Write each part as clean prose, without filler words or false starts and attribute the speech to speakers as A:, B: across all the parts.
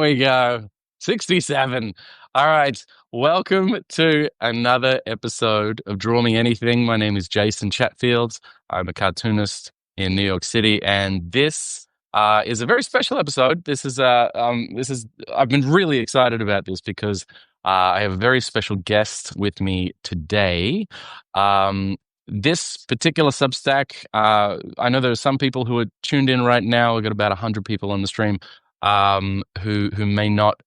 A: we go. 67. All right. Welcome to another episode of Draw Me Anything. My name is Jason Chatfield. I'm a cartoonist in New York City, and this is a very special episode. I've been really excited about this because I have a very special guest with me today. This particular Substack, I know there are some people who are tuned in right now. We've got about 100 people on the stream who may not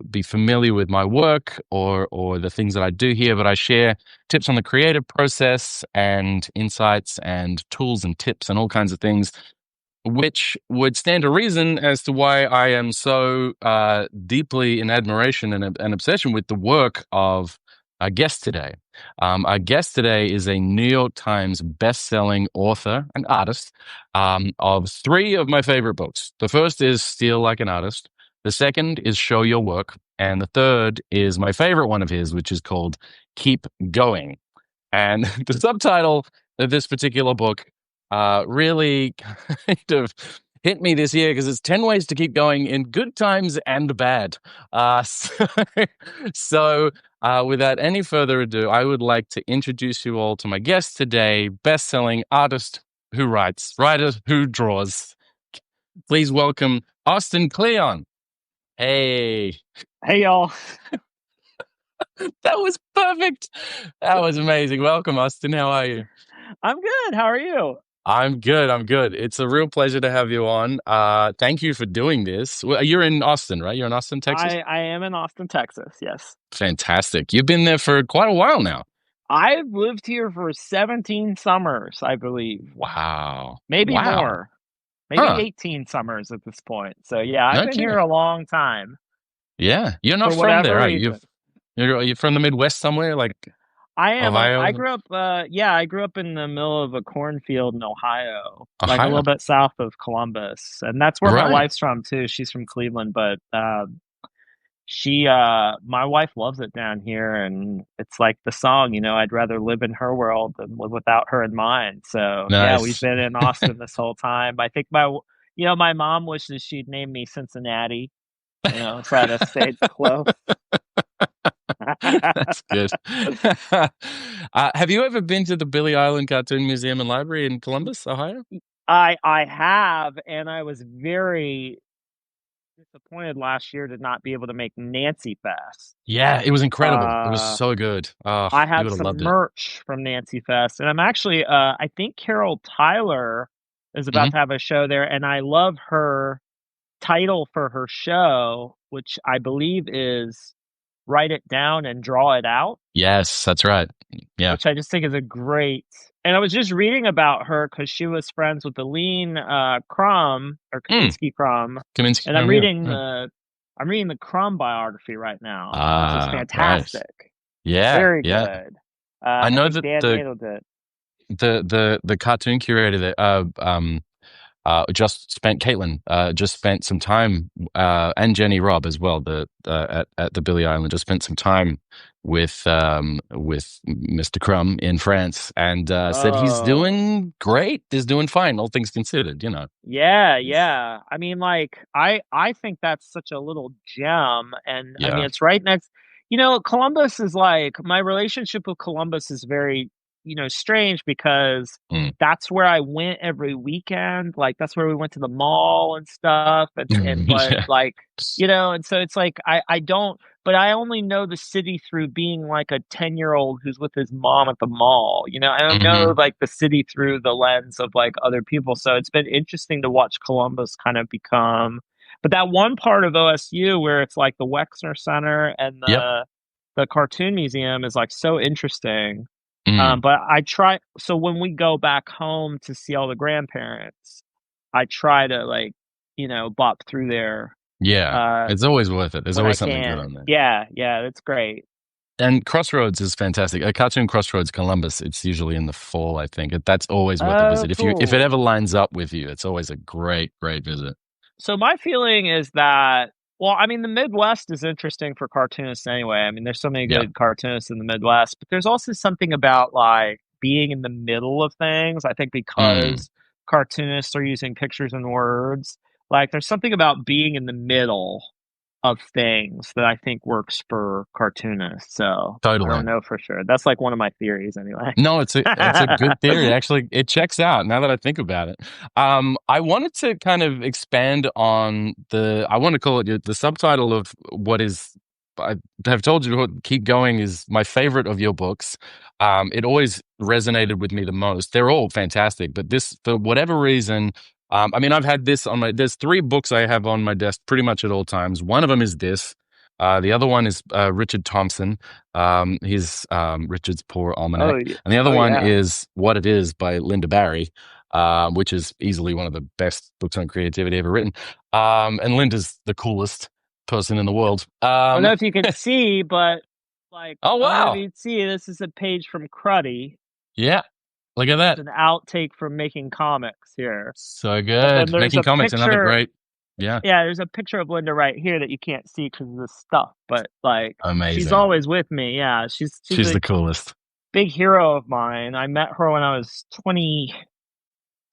A: be familiar with my work or the things that I do here, but I share tips on the creative process and insights and tools and tips and all kinds of things, which would stand to reason as to why I am so deeply in admiration and obsession with the work of our guest today. Our guest today is a New York Times best-selling author and artist of three of my favorite books. The first is Steal Like an Artist. The second is Show Your Work. And the third is my favorite one of his, which is called Keep Going. And the subtitle of this particular book really kind of hit me this year because it's 10 ways to keep going in good times and bad. So without any further ado, I would like to introduce you all to my guest today, best-selling artist who writes, writer who draws. Please welcome Austin Kleon. Hey.
B: Hey, y'all.
A: That was perfect. That was amazing. Welcome, Austin. How are you?
B: I'm good. How are you?
A: I'm good. It's a real pleasure to have you on. Thank you for doing this. Well, you're in Austin, right? You're in Austin, Texas?
B: I am in Austin, Texas. Yes.
A: Fantastic. You've been there for quite a while now.
B: I've lived here for 17 summers, I believe.
A: Wow.
B: Maybe more. Maybe
A: Huh.
B: 18 summers at this point. So yeah, I've been
A: Okay.
B: here a long time.
A: Yeah. You're not
B: For
A: from there,
B: whatever
A: are you?
B: reason.
A: You're from the Midwest somewhere, like
B: I am.
A: Ohio?
B: I grew up. I grew up in the middle of a cornfield in Ohio, like a
A: Ohio.
B: little bit south of Columbus, and that's where my
A: Right.
B: wife's from too. She's from Cleveland, but my wife loves it down here, and it's like the song, I'd rather live in her world than live without her in mine. So yeah, we've
A: Nice.
B: been in Austin this whole time. I think my mom wishes she'd named me Cincinnati, so I'd have stayed close.
A: That's good. Have you ever been to the Billy Island Cartoon Museum and Library in Columbus, Ohio?
B: I have, and I was very disappointed last year to not be able to make Nancy Fest.
A: Yeah, it was incredible. It was
B: Uh,
A: so good. Oh,
B: I
A: you
B: have
A: would have
B: some
A: loved it.
B: merch from Nancy Fest, and I'm actually, I think Carol Tyler is about to have a show there, and I love her title for her show, which I believe is Write It Down and Draw It Out.
A: Yes, that's right. Yeah.
B: Which I just think is a great. And I was just reading about her because she was friends with Aline Crum or Kaminsky Crum,
A: Kaminsky,
B: and I'm
A: yeah,
B: reading
A: right.
B: the Crum biography right now, which is
A: Right.
B: fantastic.
A: Yeah,
B: Very
A: yeah.
B: good.
A: I
B: I
A: know
B: think
A: that
B: Dan nailed it.
A: the cartoon curator there, just spent Caitlin just spent some time, and Jenny Robb as well, at the Billy Island, just spent some time with Mr. Crumb in France, and said he's doing great. He's doing fine, all things considered.
B: Yeah. I mean, like, I think that's such a little gem, and I mean,
A: Yeah.
B: it's right next. Columbus is like my relationship with Columbus is very, strange because that's where I went every weekend. Like, that's where we went to the mall and stuff, but
A: Yeah.
B: like, and so it's like I don't. But I only know the city through being like a 10-year-old who's with his mom at the mall. I don't know like the city through the lens of like other people. So it's been interesting to watch Columbus kind of become. But that one part of OSU where it's like the Wexner Center and
A: Yep.
B: the Cartoon Museum is like so interesting.
A: Mm.
B: But I try. So when we go back home to see all the grandparents, I try to like bop through there.
A: Yeah, it's always worth it. There's
B: When I
A: always something good
B: can.
A: on there.
B: Yeah, that's great.
A: And Crossroads is fantastic. A cartoon Crossroads Columbus, it's usually in the fall, I think. That's always worth a visit. If it ever lines up with you, it's always a great visit.
B: So my feeling is that, well, I mean, the Midwest is interesting for cartoonists anyway. I mean, there's so many good cartoonists in the Midwest, but there's also something about like being in the middle of things. I think because cartoonists are using pictures and words, like there's something about being in the middle of things that I think works for cartoonists. So I don't
A: Totally.
B: know for sure. That's like one of my theories anyway.
A: No, it's a good theory. Actually, it checks out now that I think about it. I wanted to kind of expand on I want to call it the subtitle of what is, I have told you, Keep Going is my favorite of your books. It always resonated with me the most. They're all fantastic, but this, for whatever reason, I mean, I've had this on there's three books I have on my desk pretty much at all times. One of them is this. The other one is Richard Thompson. He's Richard's Poor
B: Oh,
A: Almanac. And the other
B: oh
A: one
B: yeah.
A: is What It Is by Linda Barry, which is easily one of the best books on creativity ever written. And Linda's the coolest person in the world.
B: I don't know if you can see, but like
A: Oh,
B: I don't know if
A: wow.
B: you can see. This is a page from Cruddy.
A: Yeah. Look at
B: It's
A: that.
B: an outtake from Making Comics here,
A: So
B: and then
A: good.
B: there's
A: Making
B: a
A: Comics, another
B: picture.
A: great. Yeah.
B: Yeah, there's a picture of Linda right here that you can't see because of the stuff, but like she's
A: Amazing.
B: always with me. Yeah, she's
A: She's
B: a
A: the coolest.
B: big hero of mine. I met her when I was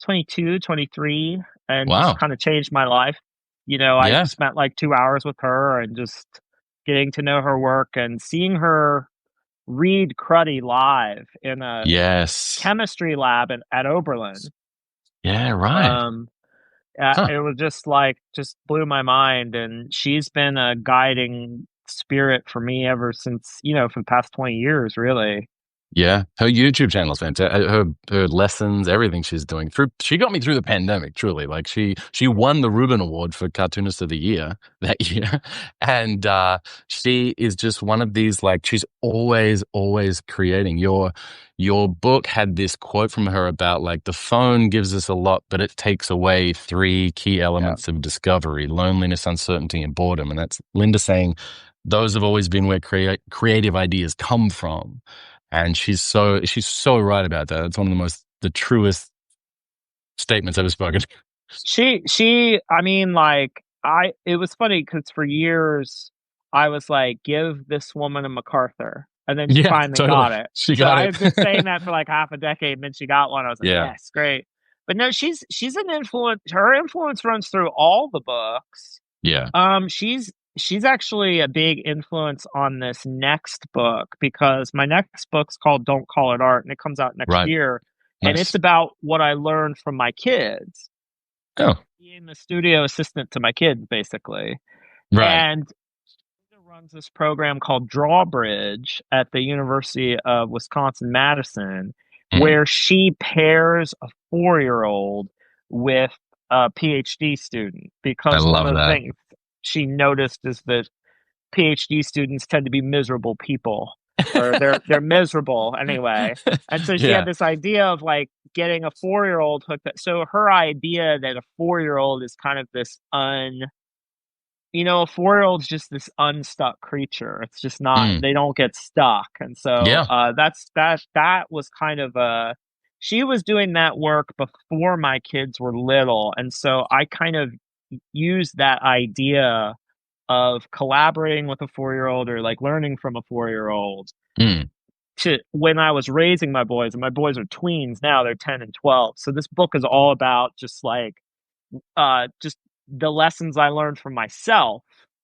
B: 22, 23, and just
A: Wow.
B: kind of changed my life. You know, I
A: Yeah.
B: spent like 2 hours with her and just getting to know her work and seeing her read Cruddy live in a
A: Yes.
B: chemistry lab at Oberlin.
A: Yeah, right.
B: Um,
A: Huh.
B: it was just like, just blew my mind. And she's been a guiding spirit for me ever since, you know, for the past 20 years, really.
A: Yeah, her YouTube channel's fantastic. Her lessons, everything she's doing through. She got me through the pandemic. Truly, like she won the Reuben Award for Cartoonist of the Year that year, and she is just one of these. Like she's always creating. Your book had this quote from her about like the phone gives us a lot, but it takes away three key
B: Yeah.
A: elements of discovery: loneliness, uncertainty, and boredom. And that's Linda saying those have always been where creative ideas come from. And she's so right about that. It's one of the truest statements ever spoken.
B: I mean, like, it was funny because for years I was like, give this woman a MacArthur. And then she
A: Yeah,
B: finally
A: totally.
B: got it.
A: She
B: So
A: got
B: I
A: it.
B: had been saying that for like half a decade, and then she got one. I was like,
A: Yeah.
B: yes, great. But no, she's an influence. Her influence runs through all the books.
A: Yeah.
B: She's actually a big influence on this next book because my next book's called Don't Call It Art, and it comes out next
A: Right.
B: year. And it's
A: Nice.
B: about what I learned from my kids,
A: Oh,
B: being the studio assistant to my kids, basically.
A: right.
B: And Linda runs this program called Drawbridge at the University of Wisconsin-Madison,
A: Mm,
B: where she pairs a 4-year-old with a PhD student
A: I
B: because one
A: love
B: of the
A: that.
B: things she noticed is that PhD students tend to be miserable people, or they're miserable anyway. And so she had
A: Yeah.
B: this idea of like getting a 4-year-old hooked up. So her idea that a 4-year-old is kind of this a 4-year-old's just this unstuck creature. It's just not,
A: Mm,
B: they don't get stuck. And so
A: yeah.
B: that was kind of she was doing that work before my kids were little. And so I kind of used that idea of collaborating with a 4-year-old or like learning from a 4-year-old
A: Mm,
B: to when I was raising my boys, and my boys are tweens now, they're 10 and 12. So this book is all about just like just the lessons I learned from myself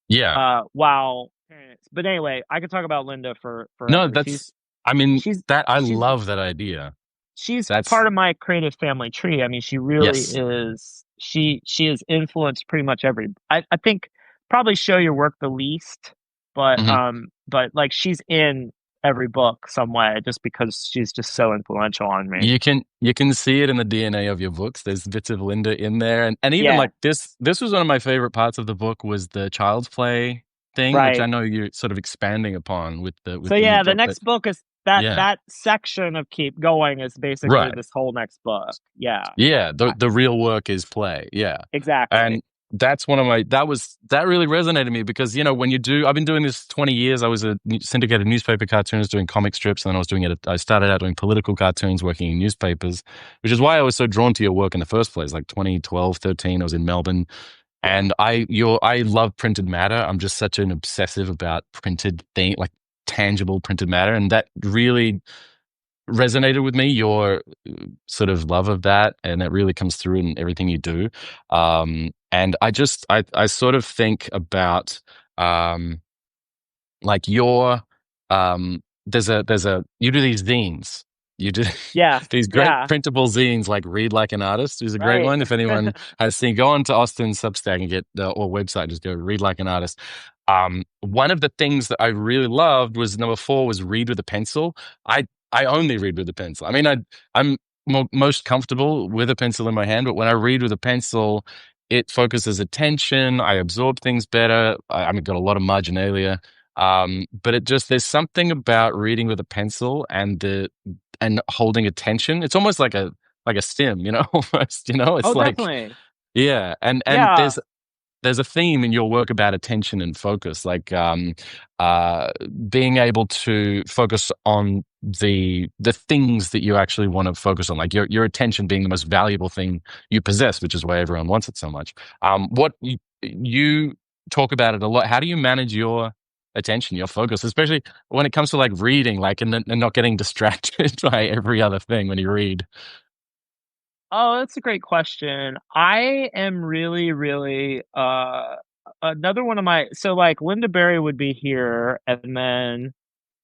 A: yeah.
B: while parents. But anyway, I could talk about Linda for
A: No,
B: forever.
A: I mean,
B: She's
A: I
B: she's
A: love that idea.
B: she's
A: That's,
B: part of my creative family tree. I mean, she really
A: yes.
B: is. She has influenced pretty much every. I think probably show your work the least,
A: Mhm.
B: but like she's in every book some way just because she's just so influential on me.
A: You can see it in the DNA of your books. There's bits of Linda in there, and even
B: Yeah,
A: like this was one of my favorite parts of the book was the child's play thing, which I
B: right.
A: know you're sort of expanding upon with the
B: So
A: new
B: yeah, the
A: book. But
B: next book is that
A: yeah,
B: that section of Keep Going is basically
A: right.
B: this whole next book. Yeah,
A: Yeah,
B: I,
A: the real work is play. Yeah.
B: exactly.
A: And that's one of my that really resonated with me because when I've been doing this 20 years. I was a syndicated newspaper cartoonist doing comic strips, and then I started out doing political cartoons working in newspapers, which is why I was so drawn to your work in the first place. Like 2012, 13, I was in Melbourne,
B: Yeah.
A: and I love printed matter. I'm just such an obsessive about printed thing, like tangible printed matter, and that really resonated with me, your sort of love of that, and it really comes through in everything you do. And I sort of think about Um, like your there's a you do these zines. You do
B: Yeah,
A: these great
B: yeah,
A: printable zines like Read Like an Artist is a great
B: right.
A: one. If anyone has seen, go on to Austin's Substack and get the or website, just go Read Like an Artist. One of the things that I really loved was number four was read with a pencil. I only read with a pencil. I mean, I'm most comfortable with a pencil in my hand, but when I read with a pencil, it focuses attention. I absorb things better. I've got a lot of marginalia. But it just there's something about reading with a pencil and holding attention. It's almost like a stim, almost,
B: Oh,
A: it's like,
B: definitely.
A: yeah. And
B: Yeah.
A: there's a theme in your work about attention and focus, like uh, being able to focus on the things that you actually want to focus on, like your attention being the most valuable thing you possess, which is why everyone wants it so much. What you talk about it a lot. How do you manage your attention, your focus, especially when it comes to like reading, like and not getting distracted by every other thing when you read?
B: Oh, that's a great question. I am really, really another one of my so like Linda Berry would be here, and then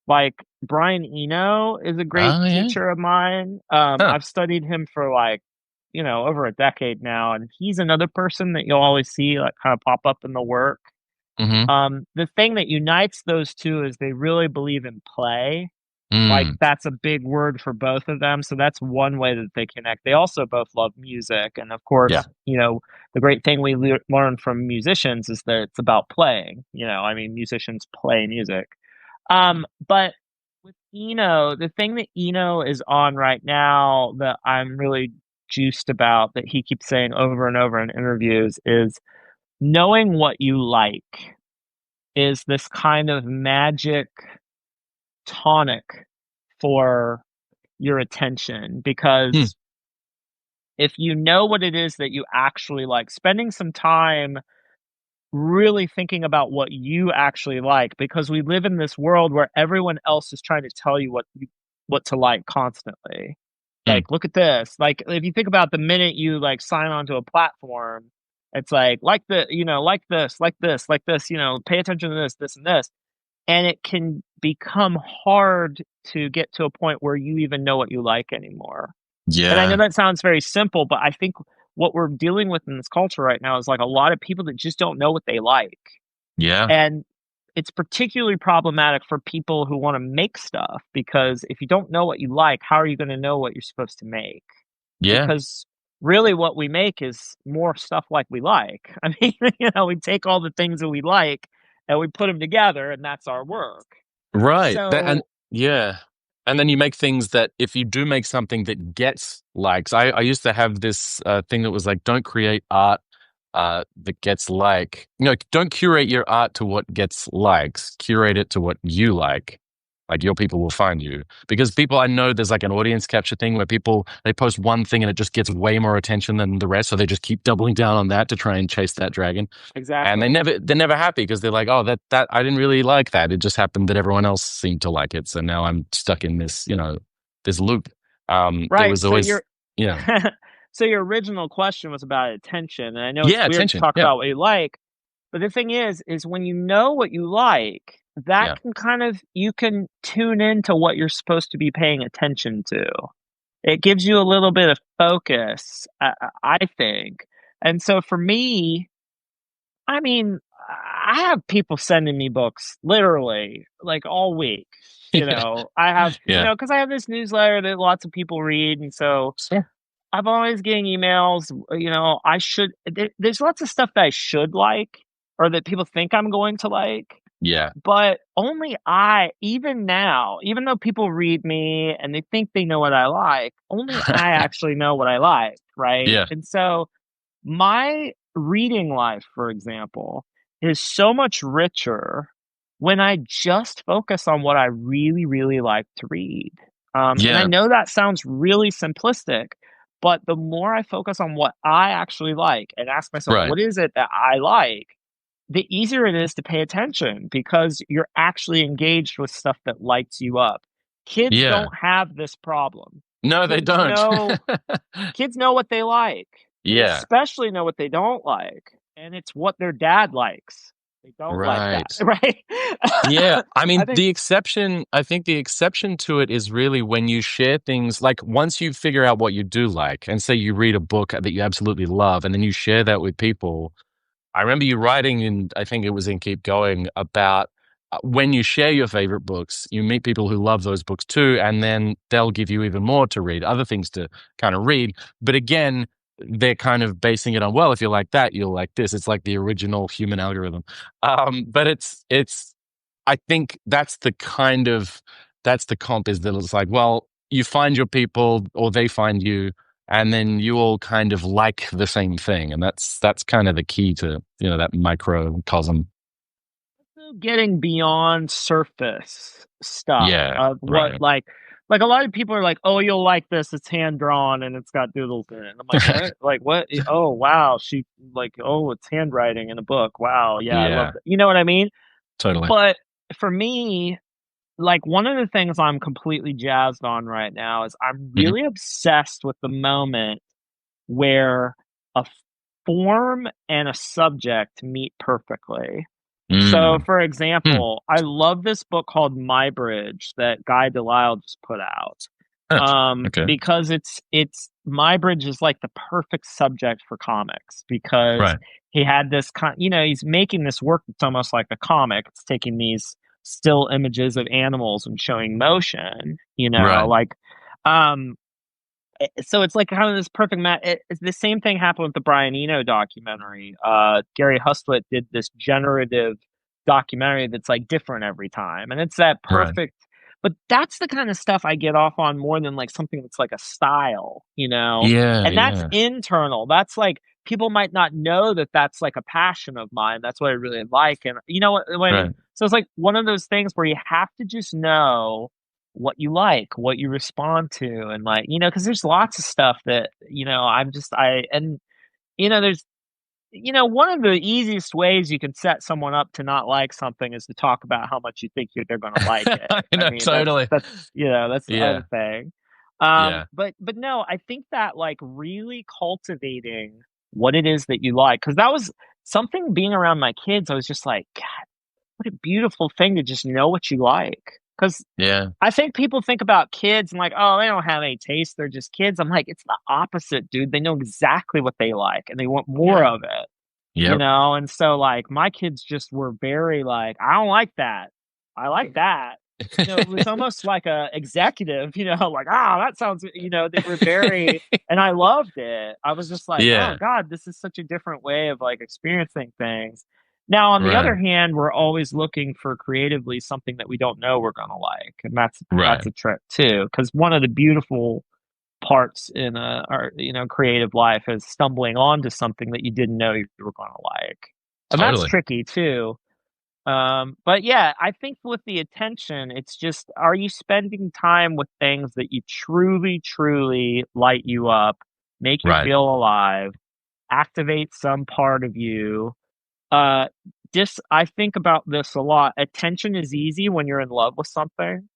B: like Brian Eno is a great
A: Oh yeah.
B: teacher of mine.
A: Huh.
B: I've studied him for like, over a decade now, and he's another person that you'll always see like kind of pop up in the work.
A: Mm-hmm.
B: The thing that unites those two is they really believe in play. Like,
A: Mm.
B: that's a big word for both of them, so that's one way that they connect. They also both love music, and of
A: Yeah.
B: course, the great thing we learn from musicians is that it's about playing. I mean, musicians play music. But with Eno, the thing that Eno is on right now that I'm really juiced about, that he keeps saying over and over in interviews, is knowing what you like is this kind of magic tonic for your attention,
A: Hmm.
B: because if you know what it is that you actually like, spending some time really thinking about what you actually like, because we live in this world where everyone else is trying to tell you what to like constantly.
A: Mm.
B: Like, look at this. Like, if you think about the minute you like sign onto a platform, it's like this, like this, like this, pay attention to this, this, and this. And it can become hard to get to a point where you even know what you like anymore. And I know
A: Yeah.
B: that sounds very simple, but I think what we're dealing with in this culture right now is like a lot of people that just don't know what they like.
A: Yeah.
B: And it's particularly problematic for people who want to make stuff, because if you don't know what you like, how are you going to know what you're supposed to make?
A: Yeah.
B: Because really what we make is more stuff like we like. I mean, we take all the things that we like and we put them together, and that's our work.
A: Right. And
B: So,
A: yeah. And then you make things that if you do make something that gets likes, I used to have this thing that was like, don't create art that gets don't curate your art to what gets likes, curate it to what you like. Like your people will find you because people, I know there's like an audience capture thing where people, they post one thing and it just gets way more attention than the rest. So they just keep doubling down on that to try and chase that dragon. And
B: exactly.
A: they're never happy because they're like, oh, that I didn't really like that. It just happened that everyone else seemed to like it. So now I'm stuck in this, this loop. There
B: Right.
A: was
B: So
A: always,
B: your
A: yeah,
B: so your original question was about attention, and I know it's
A: yeah,
B: weird to
A: attention.
B: talk
A: Yeah,
B: about what you like, but the thing is when you know what you like, that
A: yeah,
B: can you can tune into what you're supposed to be paying attention to. It gives you a little bit of focus, I think. And so for me, I mean, I have people sending me books literally like all week.
A: yeah,
B: I have,
A: yeah.
B: because I have this newsletter that lots of people read. And so
A: Sure.
B: I'm always getting emails. There's lots of stuff that I should like, or that people think I'm going to like.
A: Yeah,
B: But only even now, even though people read me and they think they know what I like, only I actually know what I like. Right.
A: yeah,
B: And so my reading life, for example, is so much richer when I just focus on what I really, really like to read. And I
A: yeah.
B: know that sounds really simplistic, but the more I focus on what I actually like and ask myself,
A: Right.
B: what is it that I like? The easier it is to pay attention, because you're actually engaged with stuff that lights you up. Kids
A: Yeah.
B: don't have this problem.
A: No, they
B: Kids
A: don't.
B: know Kids know what they like. They
A: Yeah.
B: especially know what they don't like, and it's what their dad likes. They don't like that,
A: Right.
B: right?
A: Yeah, I
B: I
A: mean,
B: think
A: I think the exception to it is really when you share things like once you figure out what you do like, and say you read a book that you absolutely love, and then you share that with people. I remember you writing in, I think it was in Keep Going, about when you share your favorite books, you meet people who love those books too, and then they'll give you even more to read, other things to kind of read. But again, they're kind of basing it on, well, if you like that, you'll like this. It's like the original human algorithm. But I think that's the comp is that it's like, well, you find your people or they find you, and then you all kind of like the same thing, and that's kind of the key to that microcosm.
B: getting beyond surface stuff
A: Yeah,
B: of what
A: right.
B: like a lot of people are like, oh, you'll like this, it's hand drawn and it's got doodles in it. And I'm like, what? Like what? Oh wow, she like, oh, it's handwriting in a book. Wow, yeah, I love
A: Yeah,
B: that. You know what I mean?
A: totally.
B: But for me, like one of the things I'm completely jazzed on right now is I'm
A: Hmm.
B: really obsessed with the moment where a form and a subject meet perfectly. So,
A: Mm.
B: for
A: Hmm.
B: example, I love this book called My Bridge that Guy Delisle just put out.
A: Huh. Okay.
B: Because it's My Bridge is like the perfect subject for comics because
A: Right.
B: he had this he's making this work that's almost like a comic. It's taking these still images of animals and showing motion,
A: Right.
B: like um so it's like kind of this perfect match. It's the same thing happened with the Brian Eno documentary. Gary Hustlet did this generative documentary that's like different every time, and it's that
A: Right.
B: perfect. But that's the kind of stuff I get off on more than like something that's like a style.
A: Yeah.
B: And that's
A: Yeah.
B: internal. That's like people might not know that that's like a passion of mine. That's what I really like, and you know what I mean.
A: Right.
B: So it's like one of those things where you have to just know what you like, what you respond to, and like, because there's lots of stuff that, there's, one of the easiest ways you can set someone up to not like something is to talk about how much you think they're going to like it.
A: I
B: I
A: know.
B: mean,
A: Totally.
B: that's the other
A: Yeah.
B: thing.
A: Yeah.
B: But no, I think that like really cultivating what it is that you like, because that was something being around my kids. I was just like, God, what a beautiful thing to just know what you like. Because
A: Yeah.
B: I think people think about kids and like, oh, they don't have any taste. They're just kids. I'm like, it's the opposite, dude. They know exactly what they like and they want more
A: Yeah.
B: of it,
A: Yep.
B: And so like my kids just were very like, I don't like that. I like that. It was almost like a executive, like, that sounds, they were very, and I loved it. I was just like, oh
A: Yeah.
B: God, this is such a different way of like experiencing things. Now, on the other
A: Right.
B: hand, we're always looking for creatively something that we don't know we're gonna like, and that's
A: Right.
B: a trick too. Because one of the beautiful parts in our creative life is stumbling onto something that you didn't know you were gonna like, and that's
A: Totally.
B: tricky too. But yeah, I think with the attention, it's just, are you spending time with things that you truly, truly light you up, make you
A: Right.
B: feel alive, activate some part of you? Uh, I think about this a lot. Attention is easy when you're in love with something.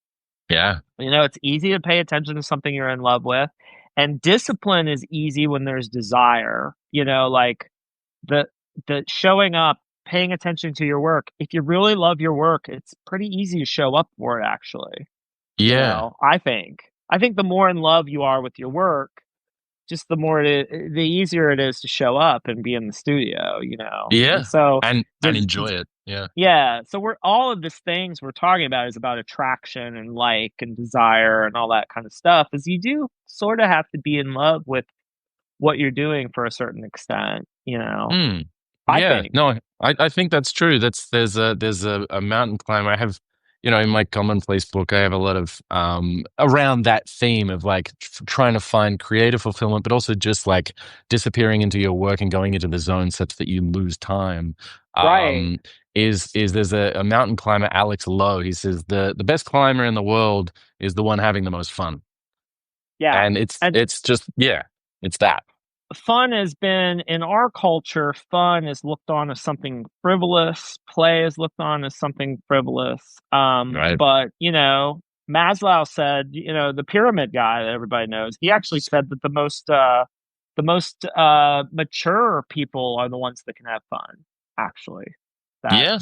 A: Yeah.
B: It's easy to pay attention to something you're in love with. And discipline is easy when there's desire. Like the showing up, paying attention to your work. If you really love your work, it's pretty easy to show up for it actually.
A: Yeah.
B: I think. I think the more in love you are with your work, just the easier it is to show up and be in the studio. And
A: Yeah.
B: so
A: And
B: does
A: enjoy it. Yeah.
B: yeah, so we're all of these things we're talking about is about attraction and like and desire and all that kind of stuff. Is you do sort of have to be in love with what you're doing for a certain extent.
A: Hmm.
B: I
A: Yeah,
B: think.
A: no, I think that's true. There's a mountain climber. I have, in my commonplace book, I have a lot of around that theme of like trying to find creative fulfillment, but also just like disappearing into your work and going into the zone such that you lose time.
B: Right.
A: Um, is there's a mountain climber, Alex Lowe. He says the best climber in the world is the one having the most fun,
B: Yeah.
A: and it's
B: And
A: it's just yeah, it's that.
B: fun has been in our culture, fun is looked on as something frivolous, play is looked on as something frivolous.
A: Right.
B: But Maslow said, the pyramid guy that everybody knows, he actually said that the most mature people are the ones that can have fun, actually. that
A: Yeah.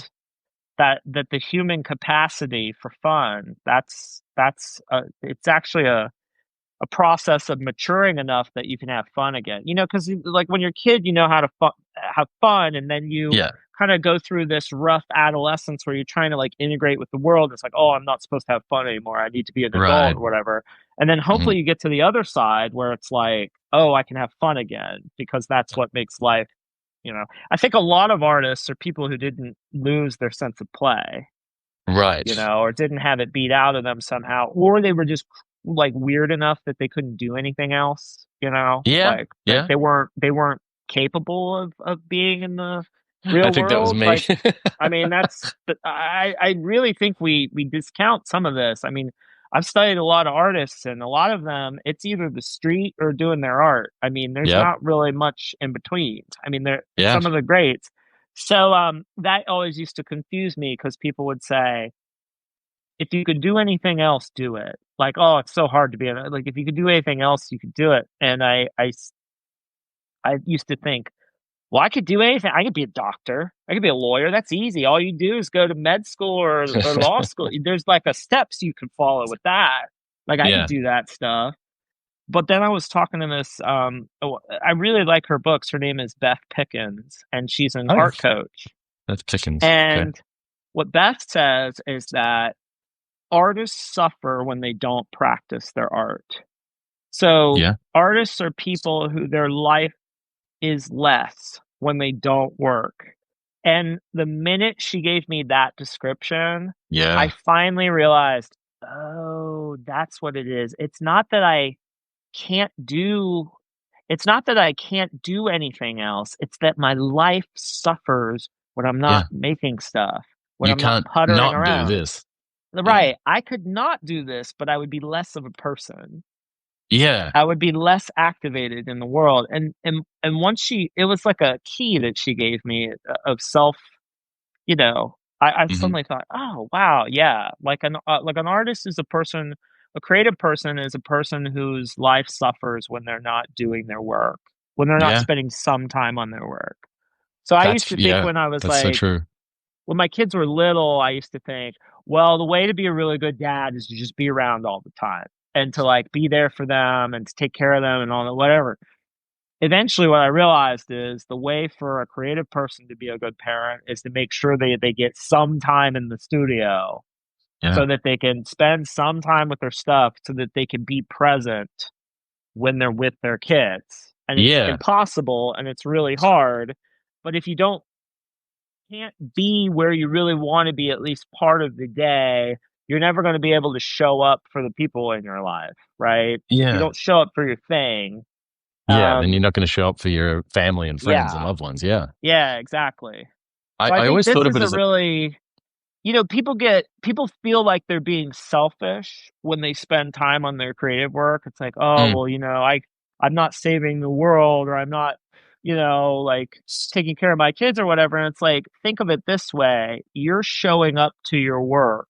B: the human capacity for fun, it's actually a process of maturing enough that you can have fun again. Because like when you're a kid, you know how to have fun, and then you
A: Yeah.
B: kind of go through this rough adolescence where you're trying to like integrate with the world. It's like, oh, I'm not supposed to have fun anymore. I need to be an adult
A: Right.
B: or whatever. And then
A: Mhm.
B: hopefully you get to the other side where it's like, oh, I can have fun again because that's what makes life. I think a lot of artists are people who didn't lose their sense of play,
A: Right.
B: or didn't have it beat out of them somehow, or they were just like weird enough that they couldn't do anything else,
A: Yeah.
B: like that
A: Yeah.
B: they weren't capable of being in the
A: I
B: real
A: think that was
B: world.
A: me.
B: Like, I mean, I really think we discount some of this. I mean, I've studied a lot of artists, and a lot of them, it's either the street or doing their art. I mean, there's
A: Yep.
B: not really much in between. I mean, they're
A: Yeah.
B: some of the greats. So that always used to confuse me because people would say, if you could do anything else, do it. Like, oh, it's so hard to be like, if you could do anything else, you could do it. And I used to think, well, I could do anything. I could be a doctor. I could be a lawyer. That's easy. All you do is go to med school or law school. There's like a steps you could follow with that. Like I could
A: Yeah.
B: do that stuff. But then I was talking to this. I really like her books. Her name is Beth Pickens, and she's an
A: Oh,
B: art coach.
A: that's chickens. Okay.
B: And what Beth says is that artists suffer when they don't practice their art. So
A: Yeah.
B: artists are people who their life is less when they don't work. And the minute she gave me that description, I
A: Yeah.
B: finally realized, oh, that's what it is. Can't do it's not that I can't do anything else. It's that my life suffers when I'm not
A: Yeah.
B: making stuff, when
A: You
B: I'm not
A: can't
B: puttering
A: not do
B: around.
A: this. Yeah.
B: Right. I could not do this, but I would be less of a person.
A: Yeah.
B: I would be less activated in the world. And once it was like a key that she gave me of self, I
A: Hmm.
B: suddenly thought, oh wow, yeah. Like an artist is a creative person is a person whose life suffers when they're not doing their work, when they're not
A: Yeah.
B: spending some time on their work. So I used to think
A: Yeah.
B: when I was
A: That's so
B: like,
A: true.
B: when my kids were little, I used to think, well, the way to be a really good dad is to just be around all the time and to like be there for them and to take care of them and all that, whatever. Eventually, what I realized is the way for a creative person to be a good parent is to make sure they get some time in the studio
A: Yeah.
B: so that they can spend some time with their stuff so that they can be present when they're with their kids. And it's
A: Yeah.
B: impossible and it's really hard. But if you don't can't be where you really want to be at least part of the day, you're never going to be able to show up for the people in your life, right? If you
A: Yeah.
B: don't show up for your thing,
A: Yeah. Then you're
B: um,
A: not going to show up for your family and friends and
B: yeah,
A: loved ones. Yeah.
B: yeah, exactly. So I
A: I
B: think
A: always
B: this
A: thought of
B: is
A: it
B: a
A: as a,
B: really, people feel like they're being selfish when they spend time on their creative work. It's like, oh,
A: mm,
B: well, I'm not saving the world, or I'm not, like taking care of my kids or whatever. And it's like, think of it this way. You're showing up to your work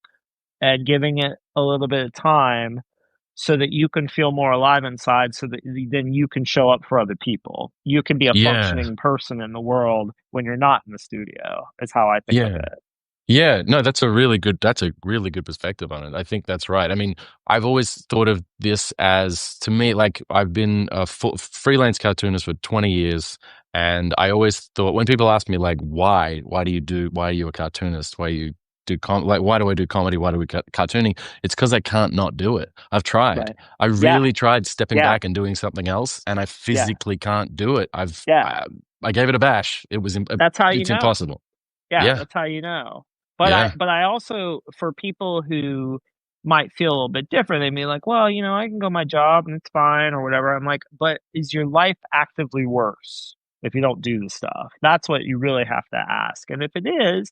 B: and giving it a little bit of time so that you can feel more alive inside so that then you can show up for other people. You can be a
A: yeah.
B: functioning person in the world when you're not in the studio, is how I think of
A: Yeah.
B: it.
A: Yeah, no, that's a really good perspective on it. I think that's right. I mean, I've always thought of this as, to me, like I've been a freelance cartoonist for 20 years, and I always thought when people ask me like, why are you a cartoonist? Why you do like, why do I do comedy? Why do we cartooning? It's because I can't not do it. I've tried.
B: Right.
A: I
B: Yeah.
A: really tried stepping
B: Yeah.
A: back and doing something else, and I
B: Yeah.
A: physically can't do it.
B: Yeah.
A: I gave it a bash.
B: That's how you
A: It's
B: know.
A: impossible.
B: Yeah,
A: Yeah.
B: that's how you know. But I
A: Yeah.
B: but I also, for people who might feel a little bit different, they may be like, well, I can go my job and it's fine or whatever. I'm like, but is your life actively worse if you don't do the stuff? That's what you really have to ask. And if it is,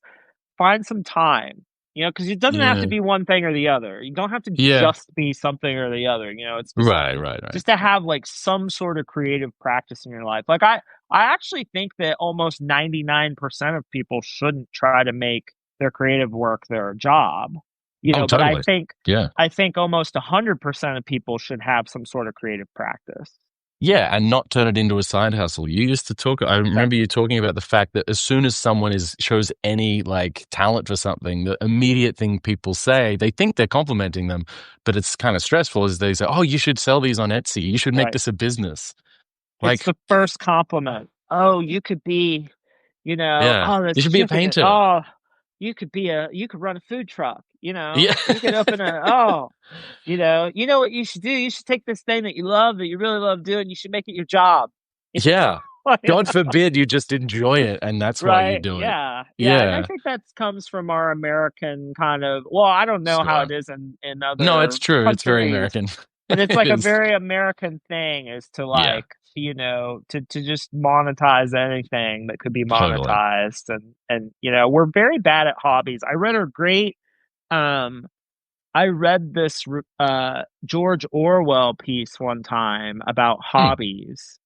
B: find some time, because it doesn't have to
A: Yeah.
B: be one thing or the other. You don't have to
A: Yeah.
B: just be something or the other. It's
A: Right, right, right.
B: just to have like some sort of creative practice in your life. Like I actually think that almost 99% of people shouldn't try to make their creative work their job.
A: Oh,
B: But I
A: totally.
B: think
A: Yeah.
B: I think almost 100% of people should have some sort of creative practice.
A: Yeah, and not turn it into a side hustle. You used to talk, I
B: Right.
A: remember you talking about the fact that as soon as someone shows any like talent for something, the immediate thing people say, they think they're complimenting them, but it's kind of stressful is they say, "Oh, you should sell these on Etsy. You should make
B: Right.
A: this a business."
B: It's
A: Like,
B: the first compliment. Oh, you could be,
A: yeah,
B: oh,
A: you
B: this
A: should be a
B: chicken.
A: painter.
B: Oh, you could run a food truck.
A: Yeah.
B: You could open you know what you should do? You should take this thing that you love, that you really love doing. You should make it your job.
A: Yeah. God forbid you just enjoy it and that's why you
B: Right.
A: do it.
B: Yeah. Yeah. And I
A: Yeah.
B: think that comes from our American kind of, well, I don't know how
A: Sure.
B: it is in
A: No, it's
B: other
A: true. It's very
B: countries,
A: American.
B: but it's
A: It
B: like a
A: is.
B: very American thing is to
A: Yeah,
B: like, to just monetize anything that could be
A: totally.
B: monetized. And, we're very bad at hobbies. Um, I read this George Orwell piece one time about
A: Hmm.
B: hobbies,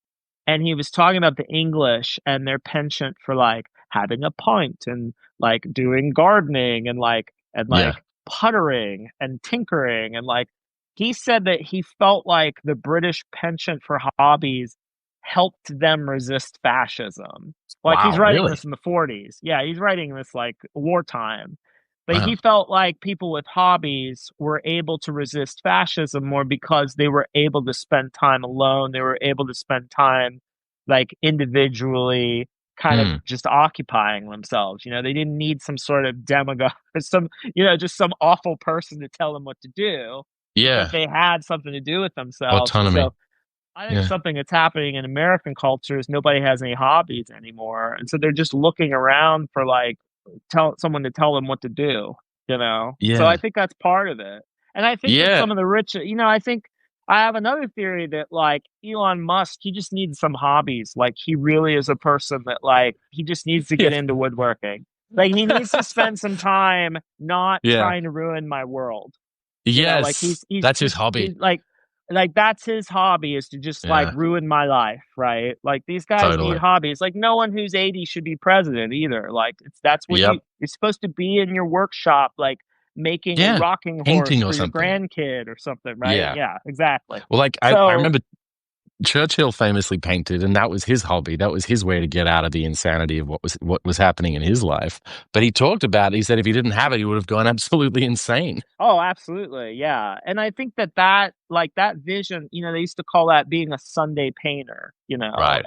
B: and he was talking about the English and their penchant for like having a pint and like doing gardening and
A: Yeah.
B: like puttering and tinkering and like he said that he felt like the British penchant for hobbies helped them resist fascism. Like he's
A: Wow,
B: writing
A: really?
B: this in the 40s. Yeah, he's writing this like wartime. But he
A: Wow.
B: felt like people with hobbies were able to resist fascism more because they were able to spend time alone. They were able to spend time like individually kind of
A: Hmm.
B: just occupying themselves. They didn't need some sort of demagogue or just some awful person to tell them what to do because
A: Yeah.
B: they had something to do with themselves. And
A: Autonomy.
B: so I think
A: Yeah.
B: something that's happening in American culture is nobody has any hobbies anymore. And so they're just looking around for like tell someone to tell them what to do. So I
A: Yeah.
B: think that's part of it. And I think that
A: Yeah.
B: some of the rich, I think I have another theory that like Elon Musk, he just needs some hobbies. Like he really is a person that like he just needs to get
A: Yeah.
B: into woodworking. Like he needs to spend some time not
A: Yeah.
B: trying to ruin my world. Like
A: Yes. That's his
B: he's
A: hobby.
B: like that's his hobby is to just like
A: Yeah.
B: ruin my life, right? Like these guys need
A: Totally.
B: hobbies. Like no one who's 80 should be president either. Like that's when
A: Yep.
B: you're supposed to be in your workshop, like making a
A: Yeah.
B: rocking horse
A: Painting or
B: for your
A: something.
B: grandkid or something, right?
A: Yeah.
B: Yeah, exactly.
A: Well, like I
B: So,
A: remember Churchill famously painted, and that was his hobby. That was his way to get out of the insanity of what was happening in his life. But he talked about it. He said if he didn't have it, he would have gone absolutely insane.
B: oh, absolutely. Yeah. And I think like that vision, they used to call that being a Sunday painter,
A: Right.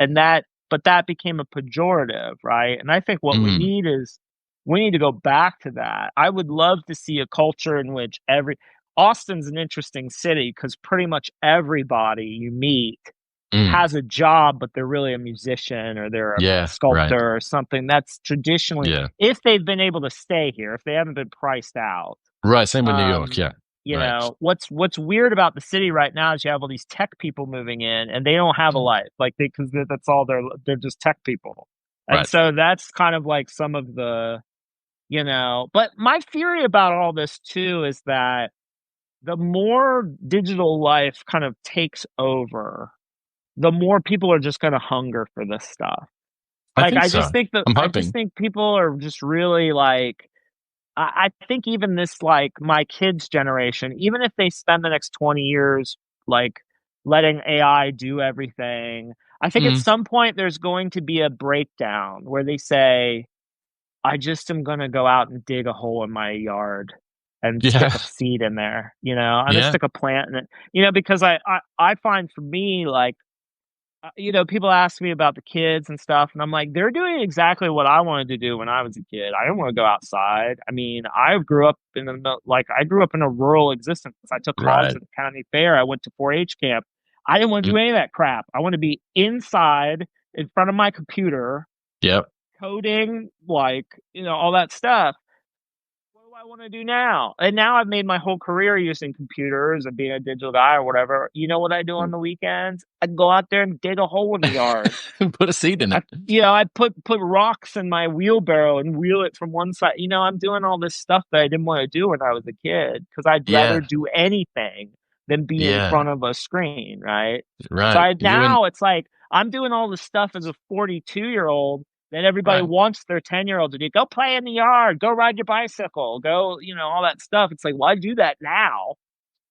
B: but that became a pejorative, right? And I think what we
A: Mm.
B: need is we need to go back to that. I would love to see a culture in which Austin's an interesting city because pretty much everybody you meet
A: Mm.
B: has a job, but they're really a musician or they're a
A: Yeah. Right.
B: sculptor or something. That's traditionally,
A: Yeah.
B: if they've been able to stay here, if they haven't been priced out.
A: Right. Same with New York.
B: um,
A: Yeah. Right.
B: what's weird about the city right now is you have all these tech people moving in and they don't have a life. Like because that's all they're just tech people. And
A: Right.
B: so that's kind of like some of but my theory about all this too is that the more digital life kind of takes over, the more people are just going to hunger for this stuff.
A: I
B: Like
A: think so. I'm
B: I just
A: hoping.
B: think people are just really like I think even this like my kids' generation, even if they spend the next 20 years like letting AI do everything, I think at
A: Mm.
B: some point there's going to be a breakdown where they say, I just am gonna go out and dig a hole in my yard and stick
A: Yeah.
B: a seed in there. I'm gonna
A: Yeah.
B: stick a plant in it. Because I find for me like people ask me about the kids and stuff, and I'm like, they're doing exactly what I wanted to do when I was a kid. I didn't want to go outside. I mean, I grew up in a rural existence. I took hogs
A: Right.
B: at the county fair. I went to 4-H camp. I didn't want to
A: Mm.
B: do any of that crap. I want to be inside in front of my computer,
A: Yep.
B: coding, like all that stuff. What do I want to do now? And now I've made my whole career using computers and being a digital guy or whatever. You know what I do on the weekends? I go out there and dig a hole in the yard.
A: Put a seed in
B: I
A: it.
B: I put rocks in my wheelbarrow and wheel it from one side. I'm doing all this stuff that I didn't want to do when I was a kid because I'd rather
A: Yeah.
B: do anything than be in
A: Yeah.
B: front of a screen, right? So
A: Right. You and
B: now it's like I'm doing all this stuff as a 42-year-old that everybody
A: right.
B: wants their 10-year-old to do. Go play in the yard, go ride your bicycle, go, all that stuff. It's like, why do that now?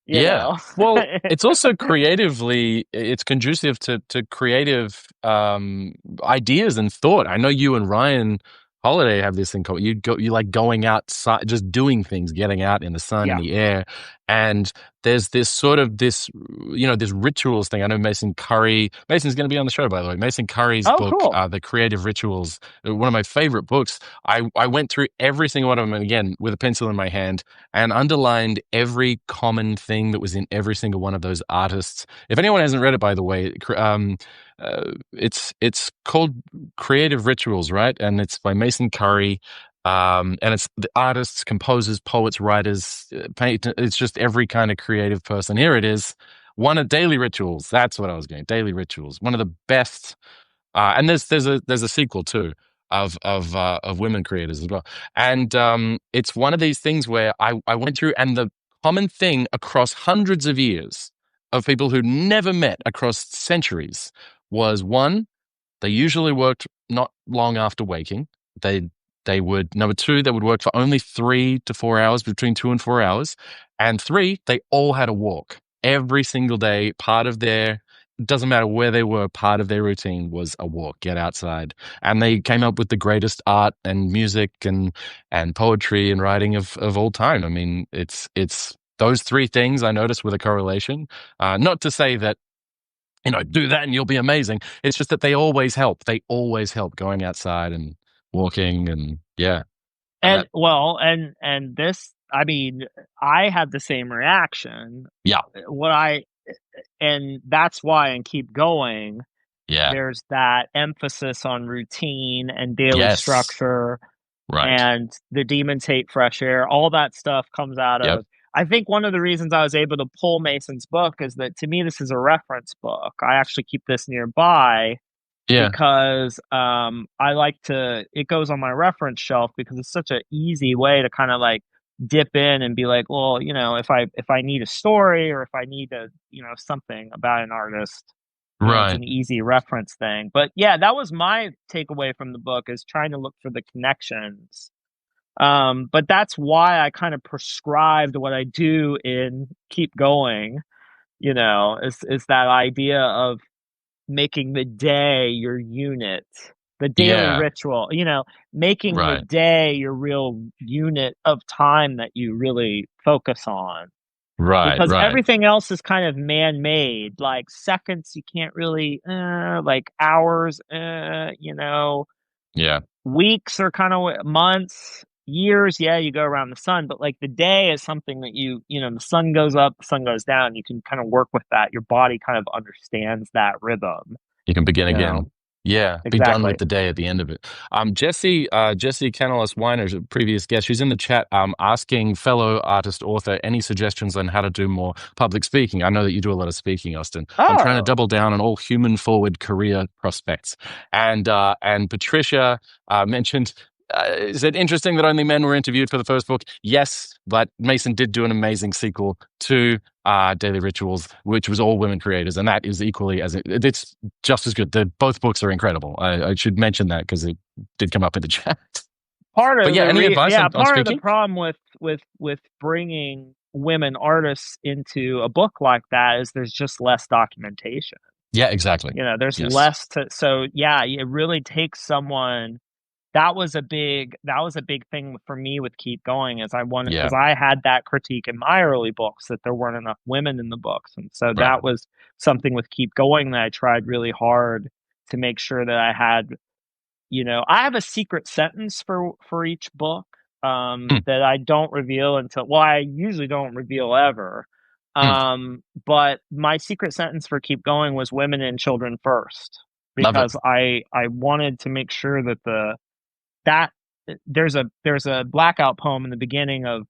B: you
A: Yeah.
B: know.
A: Well, it's also creatively, it's conducive to creative ideas and thought. I know you and Ryan Holiday have this thing called you like going outside, just doing things, getting out in the sun, in
B: Yeah.
A: the air. And there's this sort of this rituals thing. I know Mason Curry. Mason's going to be on the show, by the way. Mason Curry's
B: Oh,
A: book,
B: cool.
A: The Creative Rituals, one of my favorite books. I went through every single one of them, and again with a pencil in my hand, and underlined every common thing that was in every single one of those artists. If anyone hasn't read it, by the way, it's called Creative Rituals, right? And it's by Mason Curry. And it's the artists, composers, poets, writers, paint. It's just every kind of creative person. Here it is. One of Daily Rituals. That's what I was going. Daily Rituals. One of the best. And there's a sequel too of women creators as well. And it's one of these things where I went through, and the common thing across hundreds of years of people who never met across centuries was one, they usually worked not long after waking. They they would number two, they would work for only 3 to 4 hours, between 2 and 4 hours. And three, they all had a walk every single day. Part of their doesn't matter where they were, part of their routine was a walk, get outside. And they came up with the greatest art and music and poetry and writing of all time. I mean, it's those three things I noticed with a correlation. Not to say that do that and you'll be amazing. It's just that they always help. They always help going outside and walking and yeah. And
B: And
A: that,
B: well, and this, I mean, I had the same reaction.
A: yeah,
B: What I And that's why in Keep Going,
A: yeah,
B: there's that emphasis on routine and daily
A: yes,
B: structure,
A: right.
B: and the demons hate fresh air. All that stuff comes out
A: Yep.
B: of, I think one of the reasons I was able to pull Mason's book is that to me, this is a reference book. I actually keep this nearby
A: Yeah,
B: because I like to, it goes on my reference shelf because it's such an easy way to kind of like dip in and be like, well, if I need a story or if I need something about an artist, it's
A: right.
B: an easy reference thing. But yeah, that was my takeaway from the book, is trying to look for the connections. But that's why I kind of prescribed what I do in Keep Going, is that idea of making the day your unit, the daily
A: Yeah,
B: ritual, making the
A: right,
B: day your real unit of time that you really focus on.
A: right,
B: Because
A: right.
B: everything else is kind of man-made, like seconds, you can't really, like hours,
A: Yeah,
B: weeks are kind of months, years. Yeah, you go around the sun, but like the day is something that the sun goes up, the sun goes down. You can kind of work with that. Your body kind of understands that rhythm.
A: you can begin
B: You
A: again.
B: know,
A: Yeah, be done with
B: exactly.
A: the day at the end of it. Jessie Canellis Weiner's a previous guest. She's in the chat, asking fellow artist author any suggestions on how to do more public speaking. I know that you do a lot of speaking, Austin. I'm trying to
B: Oh,
A: double down on all human forward career prospects. And Patricia mentioned. Is it interesting that only men were interviewed for the first book? Yes, but Mason did do an amazing sequel to Daily Rituals, which was all women creators, and that is equally it's just as good. Both books are incredible. I should mention that because it did come up in the chat. But yeah, any advice on
B: part of the
A: speaking?
B: problem with bringing women artists into a book like that is there's just less documentation.
A: Yeah, exactly.
B: There's
A: Yes.
B: less to, so yeah, it really takes someone. That was a big thing for me with Keep Going, is I wanted,
A: Yeah.
B: because I had that critique in my early books that there weren't enough women in the books, and so
A: Right.
B: that was something with Keep Going that I tried really hard to make sure that I had. I have a secret sentence for each book,
A: Hmm.
B: that I don't reveal until, well, I usually don't reveal ever.
A: Hmm.
B: But my secret sentence for Keep Going was women and children first,
A: Love it.
B: because I wanted to make sure that that there's a blackout poem in the beginning of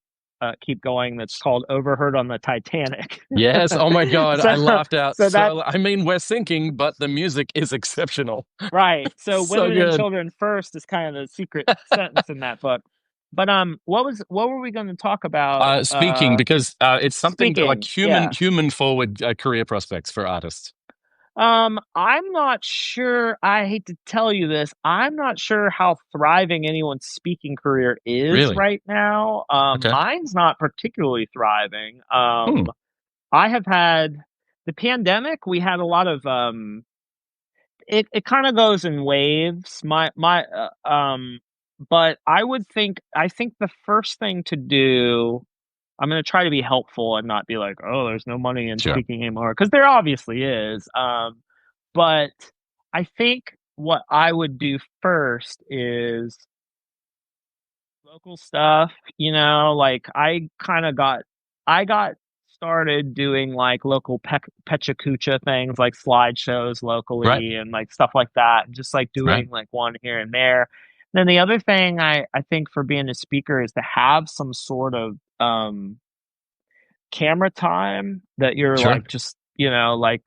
B: Keep Going that's called "Overheard on the Titanic."
A: Yes. Oh my God,
B: so
A: I laughed out.
B: so that
A: So I mean, we're sinking, but the music is exceptional.
B: Right. So
A: So
B: women and
A: good.
B: children first is kind of the secret sentence in that book. But what were we going to talk about?
A: Speaking because it's something like
B: Speaking. Yeah.
A: human forward career prospects for artists.
B: I'm not sure. I hate to tell you this. I'm not sure how thriving anyone's speaking career is
A: Really?
B: right now.
A: Okay.
B: Mine's not particularly thriving.
A: Hmm.
B: I have had the pandemic. We had a lot of it kind of goes in waves. But I think the first thing to do, I'm going to try to be helpful and not be like, oh, there's no money in
A: Sure.
B: speaking anymore, because there obviously is. But I think what I would do first is local stuff, like I got started doing like local Pecha Kucha things, like slideshows
A: Right.
B: locally and like stuff like that, and just like
A: Right.
B: doing like one here and there. Then the other thing I think for being a speaker is to have some sort of camera time that you're
A: Sure.
B: like just like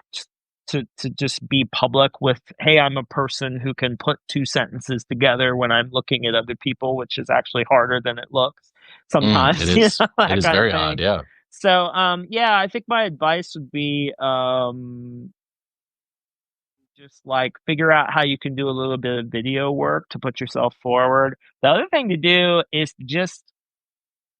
B: to just be public with, hey, I'm a person who can put two sentences together when I'm looking at other people, which is actually harder than it looks
A: It
B: sometimes.
A: is. It
B: That
A: is
B: kind of
A: very hard.
B: thing.
A: Yeah.
B: So yeah, I think my advice would be just like figure out how you can do a little bit of video work to put yourself forward. The other thing to do is just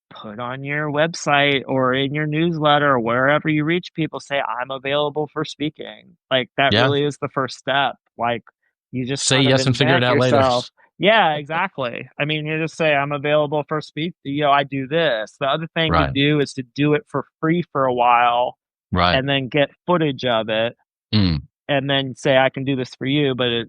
B: put on your website or in your newsletter or wherever you reach people, say, I'm available for speaking. Like that
A: Yeah.
B: really is the first step. Like you just
A: Say
B: kind of
A: yes and figure it
B: invent
A: out later.
B: yourself. Yeah, exactly. I mean, you just say, I'm available for speak. I do this. The other thing to
A: Right.
B: do is to do it for free for a while
A: Right.
B: and then get footage of it
A: Mm.
B: and then say, I can do this for you, but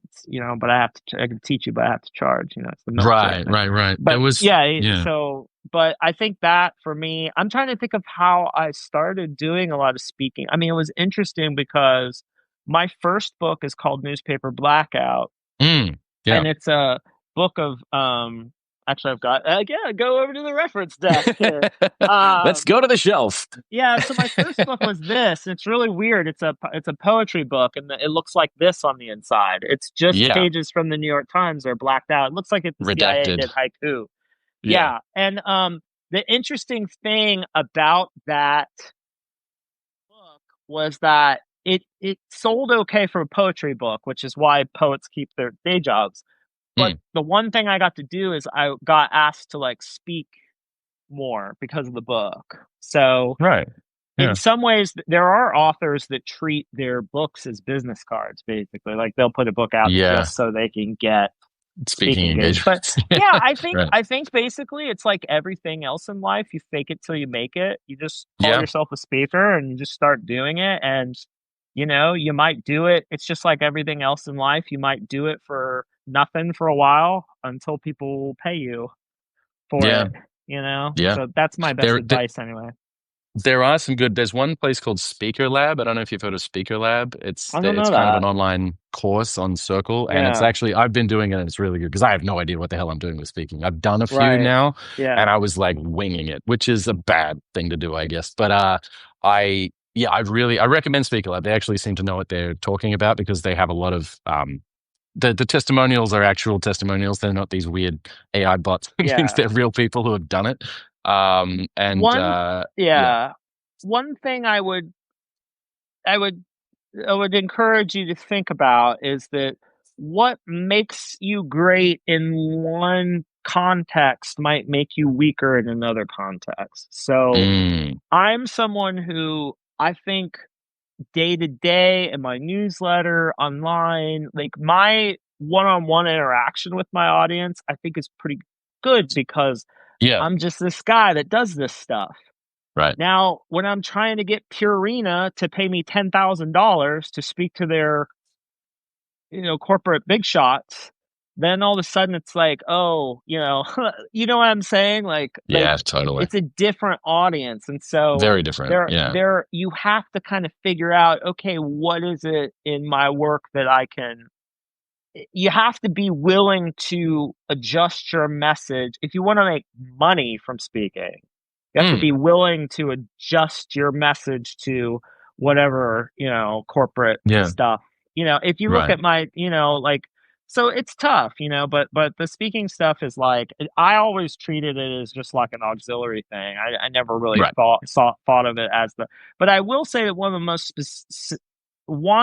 B: but I can teach you, but I have to charge. It's the military
A: Right.
B: thing.
A: Right. Right. It
B: But
A: was.
B: yeah,
A: Yeah.
B: so but I think that for me, I'm trying to think of how I started doing a lot of speaking. I mean, it was interesting because my first book is called Newspaper Blackout,
A: Mm. Yeah.
B: and it's a book of actually I've got yeah, go over to the reference desk here.
A: Let's
B: Um
A: go to the shelf.
B: yeah, so my first book was this. It's really weird. It's a poetry book, and it looks like this on the inside. It's just
A: Yeah.
B: pages from the New York Times are blacked out. It looks like if the CIA
A: Redacted.
B: did haiku.
A: Yeah.
B: Yeah, and the interesting thing about that book was that it sold okay for a poetry book, which is why poets keep their day jobs. But
A: Mm.
B: the one thing I got to do is I got asked to like speak more because of the book. So
A: Right.
B: in
A: Yeah.
B: some ways, there are authors that treat their books as business cards, basically. Like they'll put a book out
A: Yeah.
B: just so they can get
A: Speaking
B: speaking gigs. But
A: engagements.
B: yeah,
A: Right.
B: I think basically it's like everything else in life. You fake it till you make it. You just call
A: Yeah.
B: yourself a speaker and you just start doing it. And you might do it. It's just like everything else in life. You might do it for nothing for a while until people will pay you for
A: Yeah.
B: it.
A: Yeah.
B: So that's my best
A: There,
B: advice anyway.
A: there are some good. There's one place called Speaker Lab. I don't know if you've heard of Speaker Lab.
B: I don't
A: It's
B: know
A: kind of
B: that.
A: an online course on Circle, and it's
B: Yeah.
A: actually I've been doing it, and it's really good because I have no idea what the hell I'm doing with speaking. I've done a few
B: Right.
A: now, and
B: Yeah.
A: I was like winging it, which is a bad thing to do, I guess. But I recommend Speaker Lab. They actually seem to know what they're talking about because they have a lot of the testimonials are actual testimonials. They're not these weird AI bots and things.
B: Yeah.
A: They're real people who have done it. And
B: One
A: yeah.
B: yeah. One thing I would I would encourage you to think about is that what makes you great in one context might make you weaker in another context. So
A: Mm.
B: I'm someone who I think day to day in my newsletter, online, like my one-on-one interaction with my audience, I think is pretty good because
A: Yeah.
B: I'm just this guy that does this stuff.
A: Right.
B: Now, when I'm trying to get Purina to pay me $10,000 to speak to their, corporate big shots, then all of a sudden it's like, oh, you know what I'm saying? Like
A: Yeah, totally.
B: it's a different audience. And so
A: Very different. Yeah.
B: you have to kind of figure out, okay, what is it in my work that I can you have to be willing to adjust your message if you want to make money from speaking. You have to
A: Mm.
B: be willing to adjust your message to whatever, corporate
A: Yeah.
B: stuff. If you look
A: Right.
B: at my, like so it's tough, but the speaking stuff is like I always treated it as just like an auxiliary thing. I never really
A: Right.
B: thought of it as the but I will say that one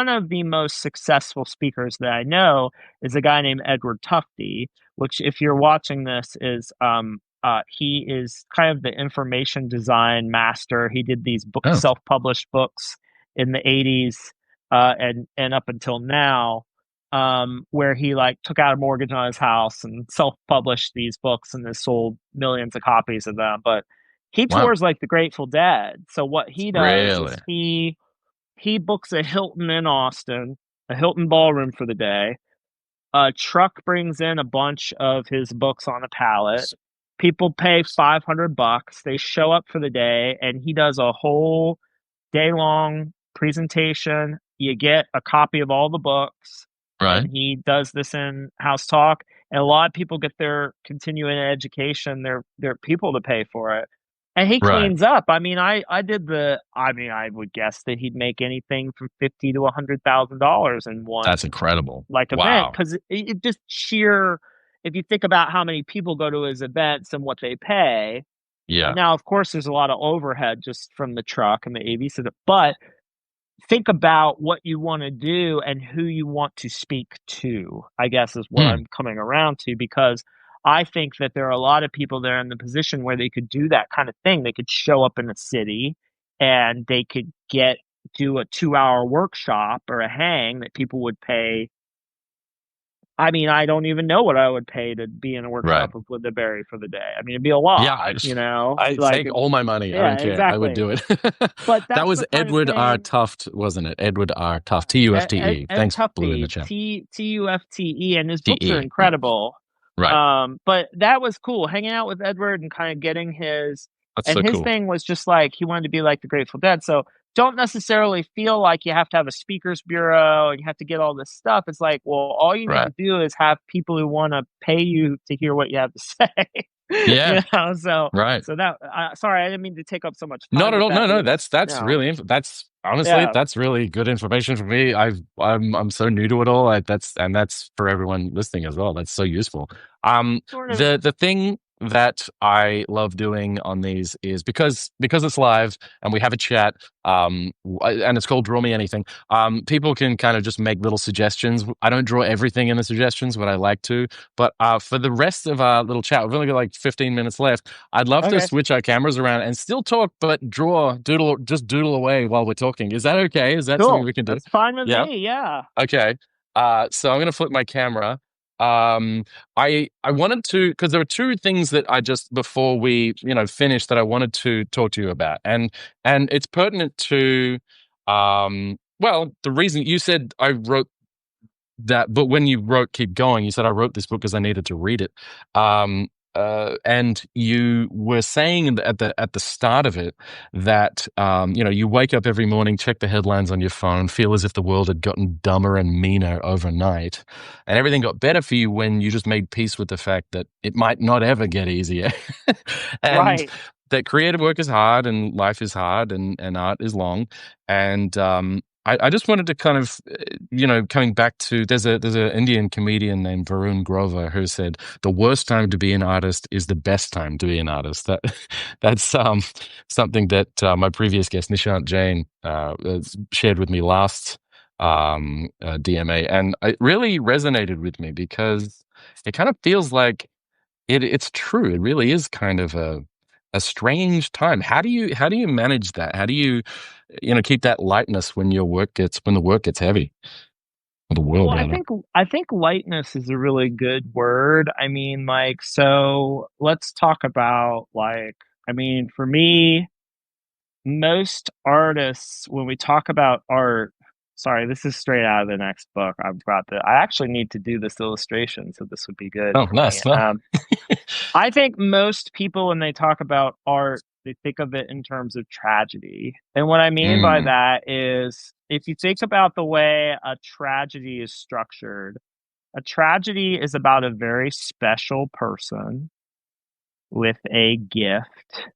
B: of the most successful speakers that I know is a guy named Edward Tufte, which if you're watching this is he is kind of the information design master. He did these
A: Oh,
B: self-published books in the 80s, and up until now, where he like took out a mortgage on his house and self-published these books and has sold millions of copies of them. But he
A: wow.
B: tours like the Grateful Dead. So what he does
A: Really?
B: is he books a Hilton in Austin, a Hilton ballroom for the day. A truck brings in a bunch of his books on a pallet. People pay $500. They show up for the day, and he does a whole day long presentation. You get a copy of all the books,
A: Right.
B: and he does this in house talk. And a lot of people get their continuing education, their people to pay for it. And he
A: Right.
B: cleans up. I mean, I would guess that he'd make anything from $50 to $100,000 in
A: That's
B: one
A: incredible.
B: like event,
A: Wow.
B: because it just sheer, if you think about how many people go to his events and what they pay.
A: Yeah.
B: Now of course there's a lot of overhead just from the truck and the AV setup, but think about what you want to do and who you want to speak to, I guess is what
A: Hmm.
B: I'm coming around to, because I think that there are a lot of people there in the position where they could do that kind of thing. They could show up in a city and they could do a 2-hour workshop or a hang that people would pay. I mean, I don't even know what I would pay to be in a
A: Right.
B: workshop with Linda Berry for the day. I mean, it'd be a lot,
A: Yeah,
B: you know?
A: I
B: Like,
A: take all my money. I
B: yeah,
A: don't care. I would
B: exactly.
A: do it.
B: But
A: That
B: that's
A: was
B: the kind of
A: Edward R.
B: thing.
A: Tufte, wasn't it? Edward R. Tufte. Tufte.
B: Ed
A: Thanks, Blue, in the
B: Tufte,
A: chat.
B: Tufte, and his books are
A: TE. Yeah.
B: incredible.
A: Right.
B: But that was cool, hanging out with Edward and kind of getting
A: That's
B: and
A: so
B: his
A: cool.
B: thing was just like he wanted to be like the Grateful Dead. So don't necessarily feel like you have to have a speakers bureau and you have to get all this stuff. It's like, well, all you need
A: Right.
B: to do is have people who want to pay you to hear what you have to say.
A: Yeah.
B: So
A: Right.
B: that. Sorry, I didn't mean to take up so much
A: Not
B: time
A: at
B: with
A: all.
B: that,
A: No,
B: but
A: no,
B: it was,
A: that's really that's honestly
B: yeah,
A: that's really good information for me. I'm so new to it all. That's for everyone listening as well. That's so useful.
B: sort of.
A: The thing that I love doing on these is because it's live and we have a chat. And it's called Draw Me Anything. People can kind of just make little suggestions. I don't draw everything in the suggestions, but I like to. But for the rest of our little chat, we've only got like 15 minutes left. I'd love to
B: Okay,
A: switch our cameras around and still talk, but just doodle away while we're talking. Is that okay? Is that something
B: cool.
A: we can do?
B: That's fine with
A: Yeah.
B: me. Yeah.
A: Okay. So I'm gonna flip my camera. Um, I wanted to because there were two things that I just before we finished that I wanted to talk to you about, and it's pertinent to well the reason you said I wrote that but when you wrote Keep Going, you said I wrote this book because I needed to read it. And you were saying at the start of it that you wake up every morning, check the headlines on your phone, feel as if the world had gotten dumber and meaner overnight, and everything got better for you when you just made peace with the fact that it might not ever get easier, and
B: Right.
A: that creative work is hard and life is hard and art is long, and I just wanted to kind of, coming back to there's a Indian comedian named Varun Grover who said the worst time to be an artist is the best time to be an artist. That's something that my previous guest Nishant Jain shared with me last DMA, and it really resonated with me because it kind of feels like it's true. It really is kind of a strange time. How do you manage that? How do you keep that lightness when when the work gets heavy? Or the
B: Well,
A: world rather.
B: I think lightness is a really good word. I mean, like, so let's talk about like, I mean, for me, most artists, when we talk about art, sorry, this is straight out of the next book. I actually need to do this illustration, so this would be good
A: Oh,
B: for me.
A: nice. No.
B: I think most people, when they talk about art, they think of it in terms of tragedy. And what I mean by
A: Mm,
B: that is if you think about the way a tragedy is structured, a tragedy is about a very special person with a gift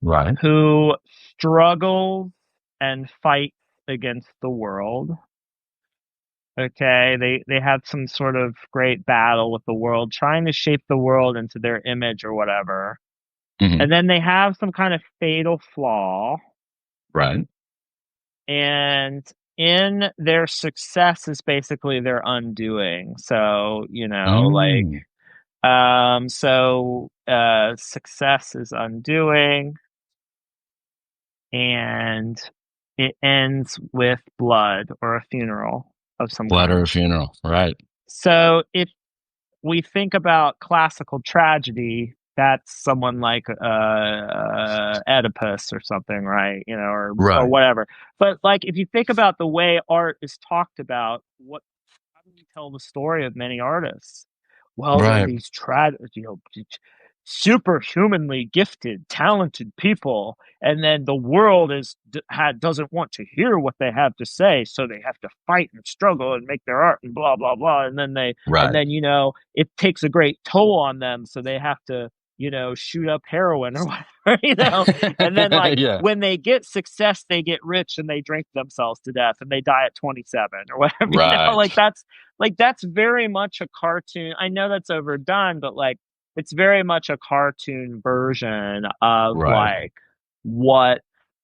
A: right.
B: who struggles and fights against the world. Okay, they have some sort of great battle with the world, trying to shape the world into their image or whatever.
A: Hmm.
B: And then they have some kind of fatal flaw,
A: Right.
B: and in their success is basically their undoing. So, like
A: Mm,
B: So success is undoing, and it ends with blood or a funeral of some
A: Blood or
B: kind.
A: a funeral. Right.
B: So if we think about classical tragedy, that's someone like Oedipus or something, right? You know, or
A: Right.
B: whatever. But like, if you think about the way art is talked about, how do we tell the story of many artists? Well, they're
A: Right.
B: these superhumanly gifted, talented people, and then the world doesn't want to hear what they have to say, so they have to fight and struggle and make their art and blah blah blah, and
A: Right.
B: then it takes a great toll on them, so they have to shoot up heroin or whatever, and then like
A: Yeah.
B: when they get success, they get rich and they drink themselves to death and they die at 27 or whatever,
A: Right.
B: like that's very much a cartoon. I know that's overdone, but like it's very much a cartoon version of
A: Right.
B: like what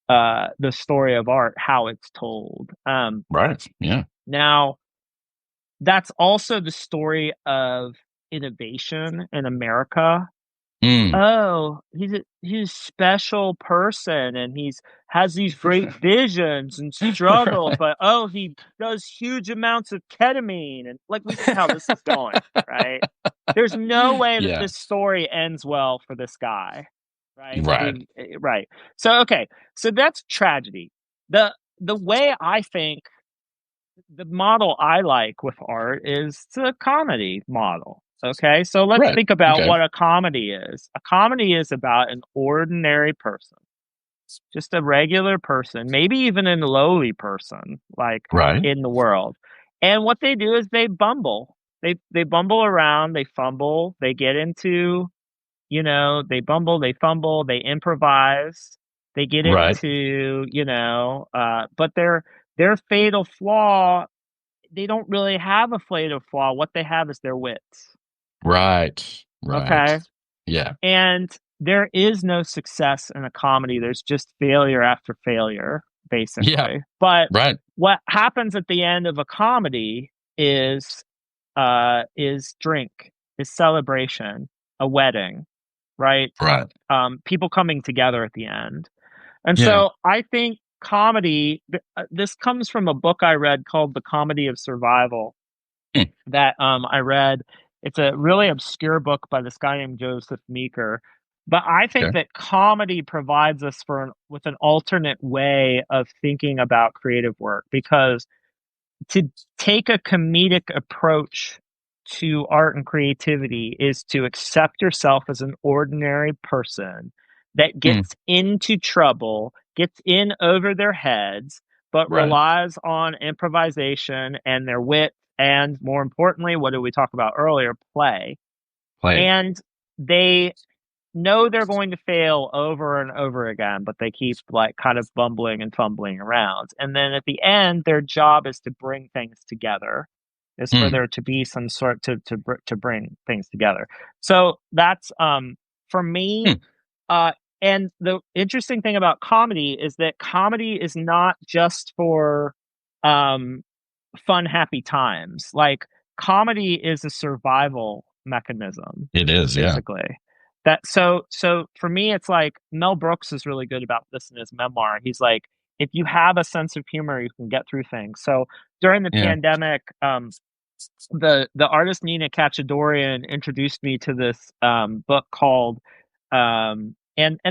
B: the story of art, how it's told.
A: Right. Yeah.
B: Now that's also the story of innovation in America.
A: Mm.
B: Oh, he's a special person, and he's has these great visions and struggles, but oh, he does huge amounts of ketamine, and like we see how this is going, right? There's no way that
A: Yeah.
B: this story ends well for this guy, right?
A: Right.
B: Right. So okay, so that's tragedy. The way I think the model I like with art is the comedy model. Okay, so let's
A: Right.
B: think about
A: Okay.
B: what a comedy is. A comedy is about an ordinary person, just a regular person, maybe even a lowly person, like
A: Right.
B: in the world. And what they do is they bumble. They bumble around, they fumble, they get into, they bumble, they fumble, they improvise, they get
A: Right.
B: into, but their fatal flaw, they don't really have a fatal flaw. What they have is their wits.
A: Right. Right.
B: Okay.
A: Yeah.
B: And there is no success in a comedy. There's just failure after failure,
A: Yeah.
B: basically. But
A: Right.
B: what happens at the end of a comedy is drink, is celebration, a wedding, right?
A: Right.
B: People coming together at the end. And
A: Yeah.
B: so I think comedy, this comes from a book I read called The Comedy of Survival
A: Hmm.
B: that I read. It's a really obscure book by this guy named Joseph Meeker. But I think
A: Okay.
B: that comedy provides us with an alternate way of thinking about creative work, because to take a comedic approach to art and creativity is to accept yourself as an ordinary person that
A: Hmm.
B: gets into trouble, gets in over their heads, but
A: Right.
B: relies on improvisation and their wit, and more importantly, what did we talk about earlier? Play.
A: Play.
B: And they know they're going to fail over and over again, but they keep like kind of bumbling and fumbling around. And then at the end, their job is to bring things together, is for
A: Hmm.
B: there to be some sort to bring things together. So that's for me.
A: Hmm.
B: Uh, and the interesting thing about comedy is that comedy is not just for um fun, happy times. Like comedy is a survival mechanism,
A: It is. Yeah.
B: basically. So for me, it's like Mel Brooks is really good about this in his memoir. He's like, if you have a sense of humor, you can get through things. So during the
A: Yeah.
B: pandemic, the artist Nina Kachadorian introduced me to this book called and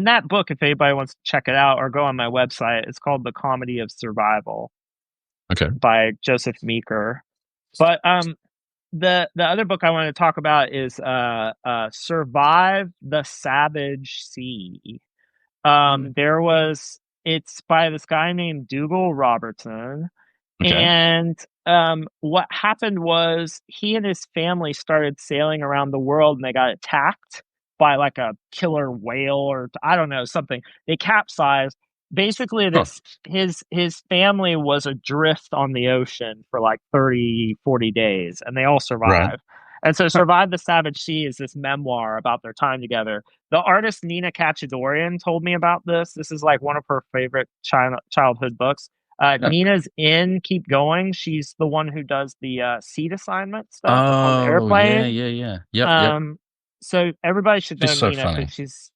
B: that book, if anybody wants to check it out or go on my website, it's called The Comedy of Survival
A: Okay.
B: by Joseph Meeker. But the other book I want to talk about is Survive the Savage Sea. It's by this guy named Dougal Robertson.
A: Okay.
B: And what happened was he and his family started sailing around the world, and they got attacked by like a killer whale, or I don't know, something. They capsized. Basically,
A: Huh.
B: his family was adrift on the ocean for like 30, 40 days, and they all
A: Right.
B: survived. And so
A: Huh.
B: Survive the Savage Sea is this memoir about their time together. The artist Nina Kachadorian told me about this. This is like one of her favorite childhood books.
A: Yeah.
B: Nina's in Keep Going. She's the one who does the seat assignment stuff on the
A: Oh, yeah.
B: airplane.
A: Yeah. Yeah. Yep. Yep.
B: Um, so everybody should know
A: She's so
B: Nina
A: funny.
B: because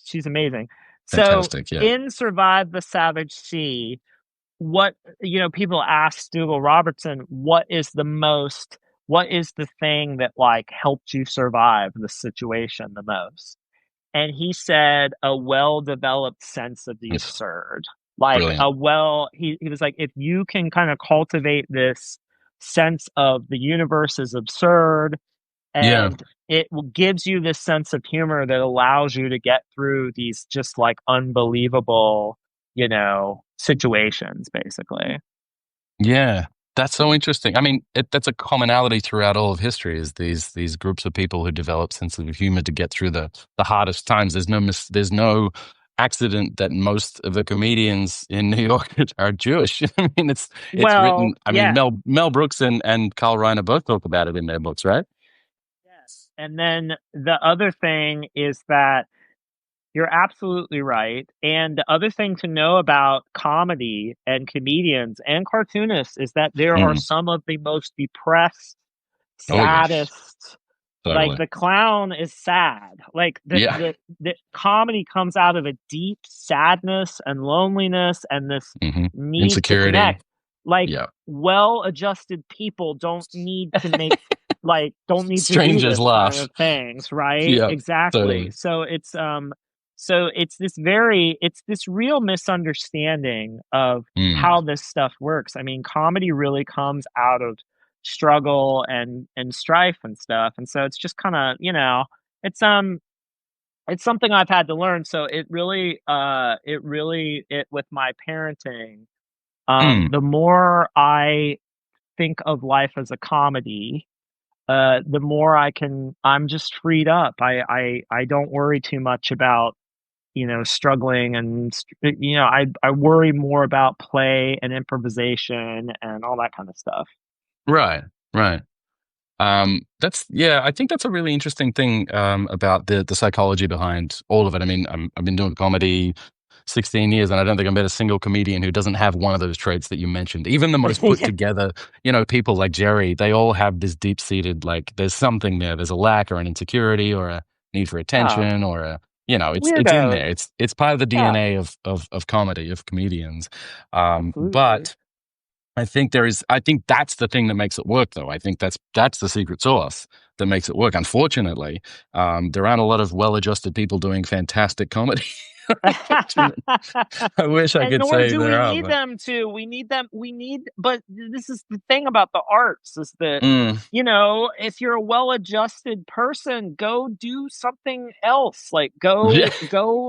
B: she's amazing. So
A: Fantastic. Yeah.
B: in Survive the Savage Sea, what people ask Dougal Robertson, what is the thing that like helped you survive the situation the most? And he said a well-developed sense of the
A: It's
B: absurd. Like
A: brilliant.
B: he was like, if you can kind of cultivate this sense of the universe is absurd,
A: Yeah.
B: and it gives you this sense of humor that allows you to get through these just like unbelievable, situations, basically.
A: Yeah. That's so interesting. I mean, that's a commonality throughout all of history is these groups of people who develop sense of humor to get through the hardest times. There's no accident that most of the comedians in New York are Jewish. I mean, it's written.
B: Well,
A: I mean,
B: yeah.
A: Mel Brooks and Carl Reiner both talk about it in their books, right?
B: Yes. And then the other thing is that you're absolutely right. And the other thing to know about comedy and comedians and cartoonists is that there are
A: Mm.
B: some of the most depressed,
A: Oh yes,
B: saddest, like
A: totally.
B: the clown is sad. Like
A: Yeah.
B: the comedy comes out of a deep sadness and loneliness and this
A: Hmm.
B: need to
A: Insecurity.
B: connect. Like
A: Yeah.
B: well-adjusted people don't need to do
A: Strangers
B: this kind
A: laugh.
B: of things, right?
A: Yeah.
B: Exactly.
A: Totally.
B: So it's this real misunderstanding of
A: Mm.
B: how this stuff works. I mean, comedy really comes out of struggle and strife and stuff. And so it's just kind of, it's it's something I've had to learn. So it with my parenting,
A: Mm.
B: the more I think of life as a comedy, the more I'm just freed up. I don't worry too much about, struggling I worry more about play and improvisation and all that kind of stuff.
A: Right. Right. That's yeah. I think that's a really interesting thing about the psychology behind all of it. I mean, I've been doing comedy 16 years, and I don't think I've met a single comedian who doesn't have one of those traits that you mentioned. Even the most put
B: Yeah.
A: together, people like Jerry, they all have this deep seated like there's something there. There's a lack or an insecurity or a need for
B: Oh,
A: attention or a it's in
B: weirdos.
A: there. It's part of the
B: Yeah,
A: DNA of comedy of comedians.
B: absolutely.
A: But I think that's the thing that makes it work though. I think that's the secret sauce that makes it work. Unfortunately, there aren't a lot of well-adjusted people doing fantastic comedy. I wish I
B: And
A: could
B: nor
A: say
B: do
A: there
B: we
A: are,
B: need
A: but
B: them to. But this is the thing about the arts is that,
A: mm,
B: if you're a well-adjusted person, go do something else. Like
A: yeah,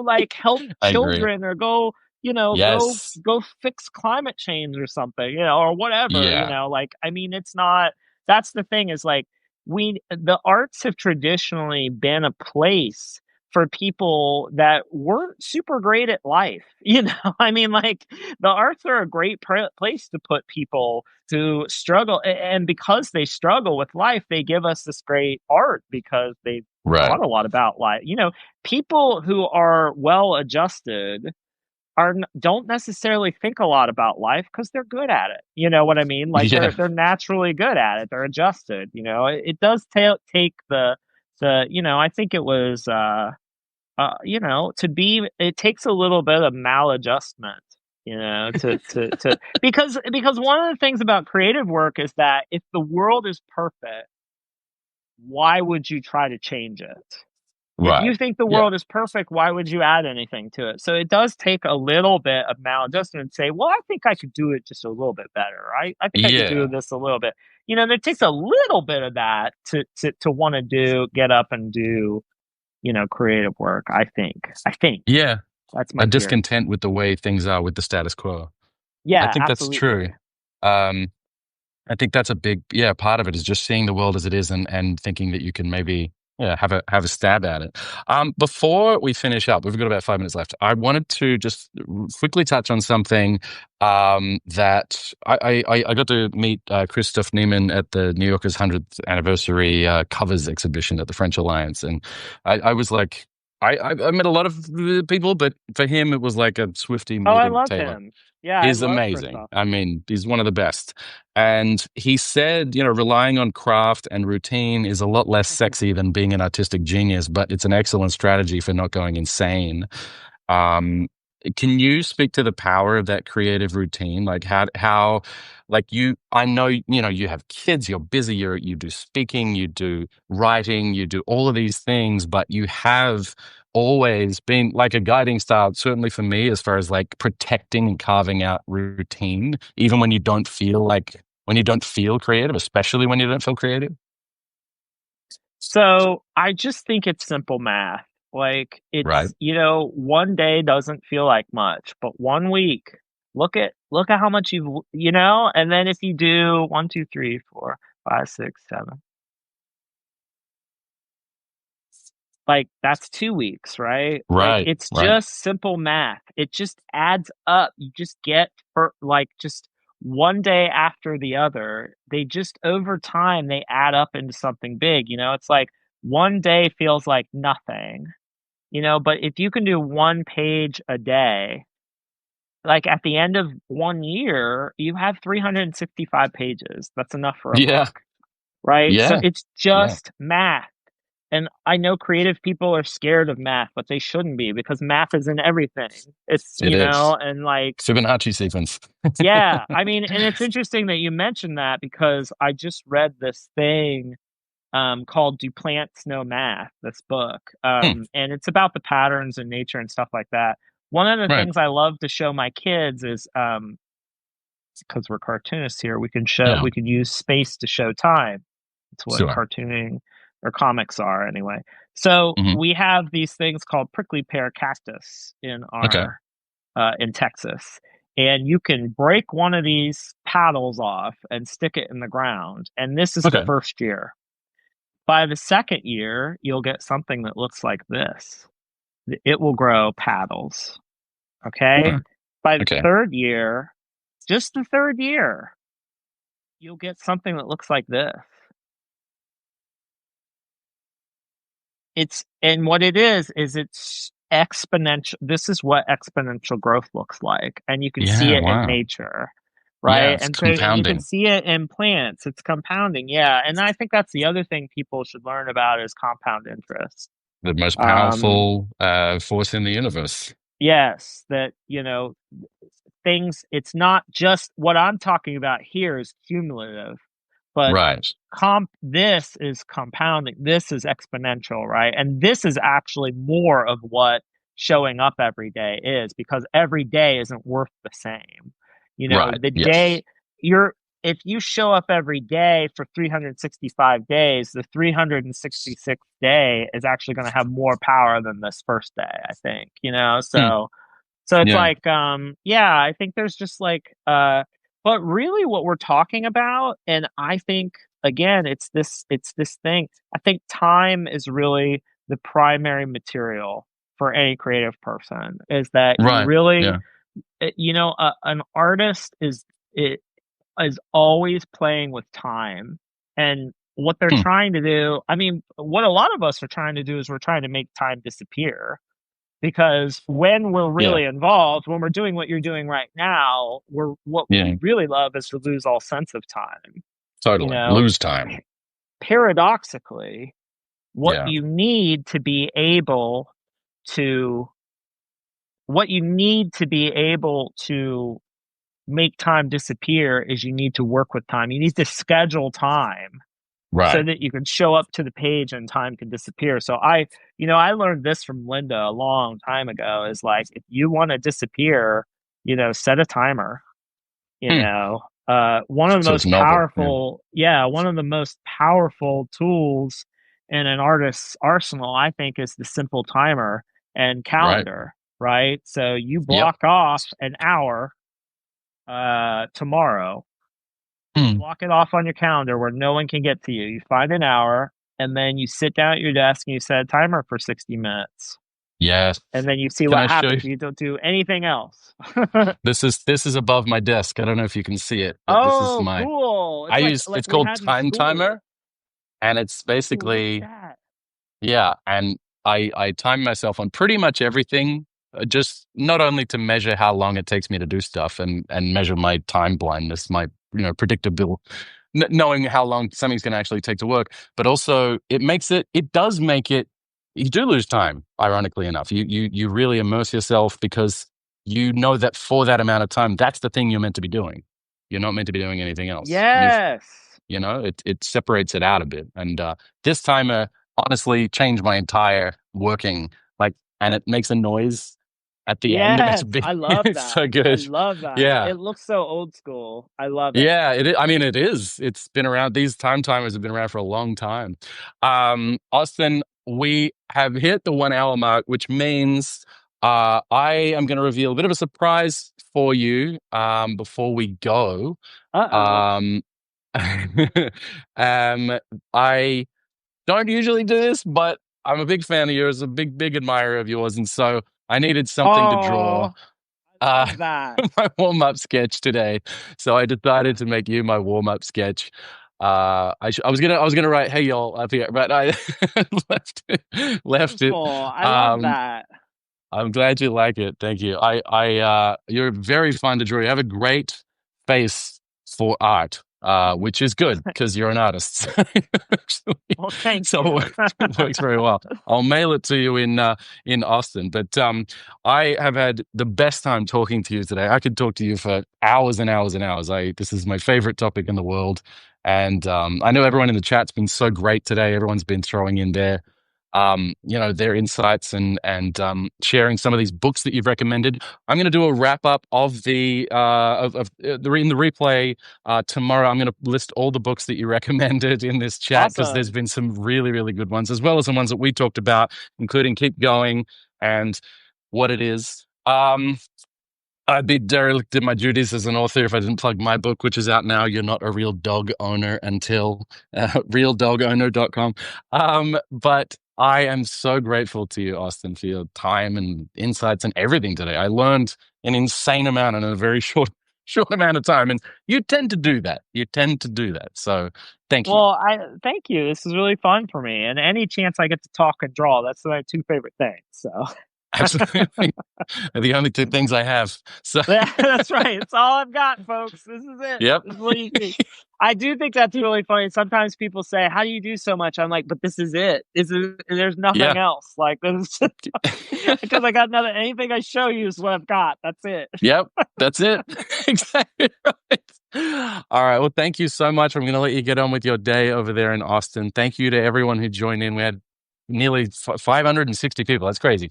B: like help
A: I agree.
B: children or go,
A: Yes,
B: go fix climate change or something, or whatever,
A: yeah,
B: like, I mean, it's not, that's the thing is like, the arts have traditionally been a place for people that weren't super great at life. I mean, like, the arts are a great place to put people to struggle. And because they struggle with life, they give us this great art because they've
A: right,
B: thought a lot about life. People who are well adjusted don't necessarily think a lot about life because they're good at it. You know what I mean? Like
A: yeah,
B: they're naturally good at it. They're adjusted. It does take the I think it was it takes a little bit of maladjustment, to because one of the things about creative work is that if the world is perfect, why would you try to change it? If
A: right,
B: you think the
A: yeah,
B: world is perfect, why would you add anything to it? So it does take a little bit of maladjustment and say, well, I think I could do it just a little bit better. I think I could do
A: yeah,
B: this a little bit. There takes a little bit of that to want to get up and do, creative work. I think
A: yeah.
B: that's
A: A
B: my theory.
A: discontent with the way things are with the status quo. I
B: Yeah,
A: think that's true.
B: absolutely.
A: Um, I think that's a big, yeah, part of it is just seeing the world as it is and thinking that you can maybe, yeah, have a stab at it. Before we finish up, we've got about 5 minutes left. I wanted to just quickly touch on something that I got to meet Christoph Niemann at the New Yorker's 100th anniversary covers exhibition at the French Alliance, and I was like, I met a lot of people, but for him, it was like a Swiftie
B: Oh, I
A: meeting
B: love
A: Taylor.
B: him. Yeah, I
A: He's
B: love
A: amazing.
B: Christoph.
A: I mean, he's one of the best. And he said, relying on craft and routine is a lot less sexy than being an artistic genius, but it's an excellent strategy for not going insane. Um, can you speak to the power of that creative routine? Like like I know, you have kids, you're busy, you do speaking, you do writing, you do all of these things, but you have always been like a guiding star, certainly for me, as far as like protecting and carving out routine, even when you don't feel creative, especially when you don't feel creative.
B: So I just think it's simple math. Like
A: Right.
B: one day doesn't feel like much, but 1 week, look at how much and then if you do 1, 2, 3, 4, 5, 6, 7, like that's 2 weeks, right? Like
A: Right.
B: it's
A: Right.
B: just simple math. It just adds up. You just get for like just one day after the other. They just over time they add up into something big. It's like one day feels like nothing, but if you can do one page a day, like at the end of 1 year, you have 365 pages. That's enough for a
A: Yeah.
B: book, right? So
A: Yeah.
B: it's
A: Yeah.
B: just math. And I know creative people are scared of math, but they shouldn't be because math is in everything. It's,
A: It is.
B: and like,
A: Fibonacci sequence.
B: yeah, I mean, and it's interesting that you mentioned that because I just read this thing called Do Plants Know Math, this book.
A: Hmm.
B: And it's about the patterns in nature and stuff like that. One of the
A: Right.
B: things I love to show my kids is because we're cartoonists here,
A: Yeah.
B: we can use space to show time. It's what
A: Sure.
B: cartooning or comics are anyway. So
A: Hmm.
B: we have these things called prickly pear cactus
A: Okay.
B: in Texas. And you can break one of these paddles off and stick it in the ground. And this is the
A: Okay.
B: first year. By the second year, you'll get something that looks like this. It will grow paddles. Okay.
A: Right.
B: By the
A: Okay.
B: third year, just the third year, you'll get something that looks like this. And what it is it's exponential. This is what exponential growth looks like. And you can see
A: Yeah.
B: it in
A: Wow.
B: nature,
A: Yeah.
B: right?
A: It's
B: And so, and you can
A: compounding.
B: see it in plants. It's compounding. Yeah. And I think that's the other thing people should learn about is compound interest.
A: The most
B: Um,
A: powerful force in the universe.
B: yes, that, things, it's not just what I'm talking about here is cumulative, but
A: Right.
B: this is compounding, this is exponential, right? And this is actually more of what showing up every day is, because every day isn't worth the same.
A: Right.
B: The
A: Yes.
B: day you're if you show up every day for 365 days, the 366th day is actually going to have more power than this first day, I think,
A: Hmm.
B: so it's
A: Yeah.
B: like, yeah, I think there's just like, but really what we're talking about, and I think again, it's this thing. I think time is really the primary material for any creative person. Is that you
A: Right.
B: really,
A: Yeah.
B: an artist is always playing with time, and what they're
A: Hmm.
B: trying to do. I mean, what a lot of us are trying to do is we're trying to make time disappear because when we're
A: Yeah.
B: really involved, when we're doing what you're doing right now, what we
A: Yeah.
B: really love is to lose all sense of time. You
A: Totally.
B: know,
A: Lose time.
B: paradoxically, what
A: Yeah.
B: you need to be able to what you need to be able to make time disappear is you need to work with time. You need to schedule time so
A: Right.
B: that you can show up to the page and time can disappear. So I learned this from Linda a long time ago is like, if you want to disappear, set a timer,
A: Hmm.
B: one of the
A: So it's
B: most
A: novel. Yeah.
B: powerful, yeah, one of the most powerful tools in an artist's arsenal, I think, is the simple timer and
A: Right.
B: calendar, right? So you
A: Yep.
B: block off an hour, tomorrow. You
A: Hmm.
B: block it off on your calendar where no one can get to you. You find an hour and then you sit down at your desk and you set a timer for 60 minutes.
A: Yes.
B: And then you see
A: Can
B: what
A: I show you?
B: happens. You don't do anything else.
A: This is above my desk. I don't know if you can see it, but this is
B: Oh,
A: my
B: cool.
A: I
B: It's like
A: use
B: like
A: it's
B: we
A: called
B: had in
A: Time
B: school.
A: Timer, and it's
B: Ooh, look at
A: basically
B: that.
A: yeah, and I time myself on pretty much everything, just not only to measure how long it takes me to do stuff and measure my time blindness, my predictable, knowing how long something's going to actually take to work, but also it does make it. You do lose time, ironically enough. You really immerse yourself because you know that for that amount of time, that's the thing you're meant to be doing. You're not meant to be doing anything else.
B: Yes.
A: It separates it out a bit. And this timer honestly changed my entire working, like, and it makes a noise at the end, and
B: Yes. I love
A: it's
B: that.
A: so
B: I
A: good.
B: love that.
A: Yeah.
B: It looks so old school. I love it.
A: Yeah, I mean, it is. It's been around. These time timers have been around for a long time. Austin, we have hit the 1 hour mark, which means I am going to reveal a bit of a surprise for you before we go.
B: Uh-oh.
A: Um, I don't usually do this, but I'm a big fan of yours, a big admirer of yours, and so I needed something to draw
B: Oh, I
A: uh,
B: love that.
A: my warm-up sketch today. So I decided to make you my warm-up sketch. I was gonna write "Hey y'all" up here, but I left it.
B: Beautiful. I love
A: Um,
B: that.
A: I'm glad you like it. Thank you. You're very fun to draw. You have a great face for art, which is good because you're an artist. Actually.
B: Well, thank
A: So
B: you.
A: it works very well. I'll mail it to you in Austin. But I have had the best time talking to you today. I could talk to you for hours and hours and hours. This is my favorite topic in the world, and I know everyone in the chat's been so great today. Everyone's been throwing in their insights and sharing some of these books that you've recommended. I'm going to do a wrap up of in the replay tomorrow. I'm going to list all the books that you recommended in this chat because there's
B: Awesome.
A: been some really, really good ones, as well as some ones that we talked about, including Keep Going and What It Is. I'd be derelict in my duties as an author if I didn't plug my book, which is out now. You're Not a Real Dog Owner Until realdogowner.com. But I am so grateful to you, Austin, for your time and insights and everything today. I learned an insane amount in a very short amount of time. And you tend to do that. You tend to do that. So thank you.
B: Well, I thank you. This is really fun for me. And any chance I get to talk and draw, that's my two favorite things. So
A: Absolutely. They're the only two things I have. So
B: that's right. It's all I've got, folks. This is it.
A: yep.
B: This is what you see. I do think that's really funny. Sometimes people say, "How do you do so much?" I'm like, "But this is it. There's nothing
A: Yeah.
B: else. Like this is because I got nothing. Anything I show you is what I've got. That's it."
A: Yep, that's it. Exactly right. All right. Well, thank you so much. I'm going to let you get on with your day over there in Austin. Thank you to everyone who joined in. We had nearly 560 people. That's crazy.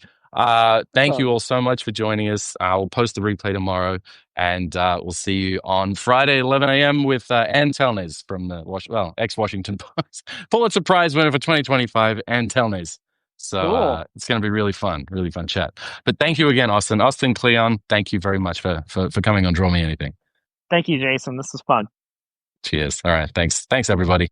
A: Thank you all so much for joining us. We'll post the replay tomorrow, and we'll see you on Friday, 11 a.m. with Ann Telnez from the ex-Washington Post Pulitzer Prize winner for 2025, Ann Telnez. So
B: Cool.
A: it's going to be really fun chat. But thank you again, Austin. Austin Kleon, thank you very much for coming on Draw Me Anything.
B: Thank you, Jason. This was fun.
A: Cheers. All right. Thanks. Thanks, everybody.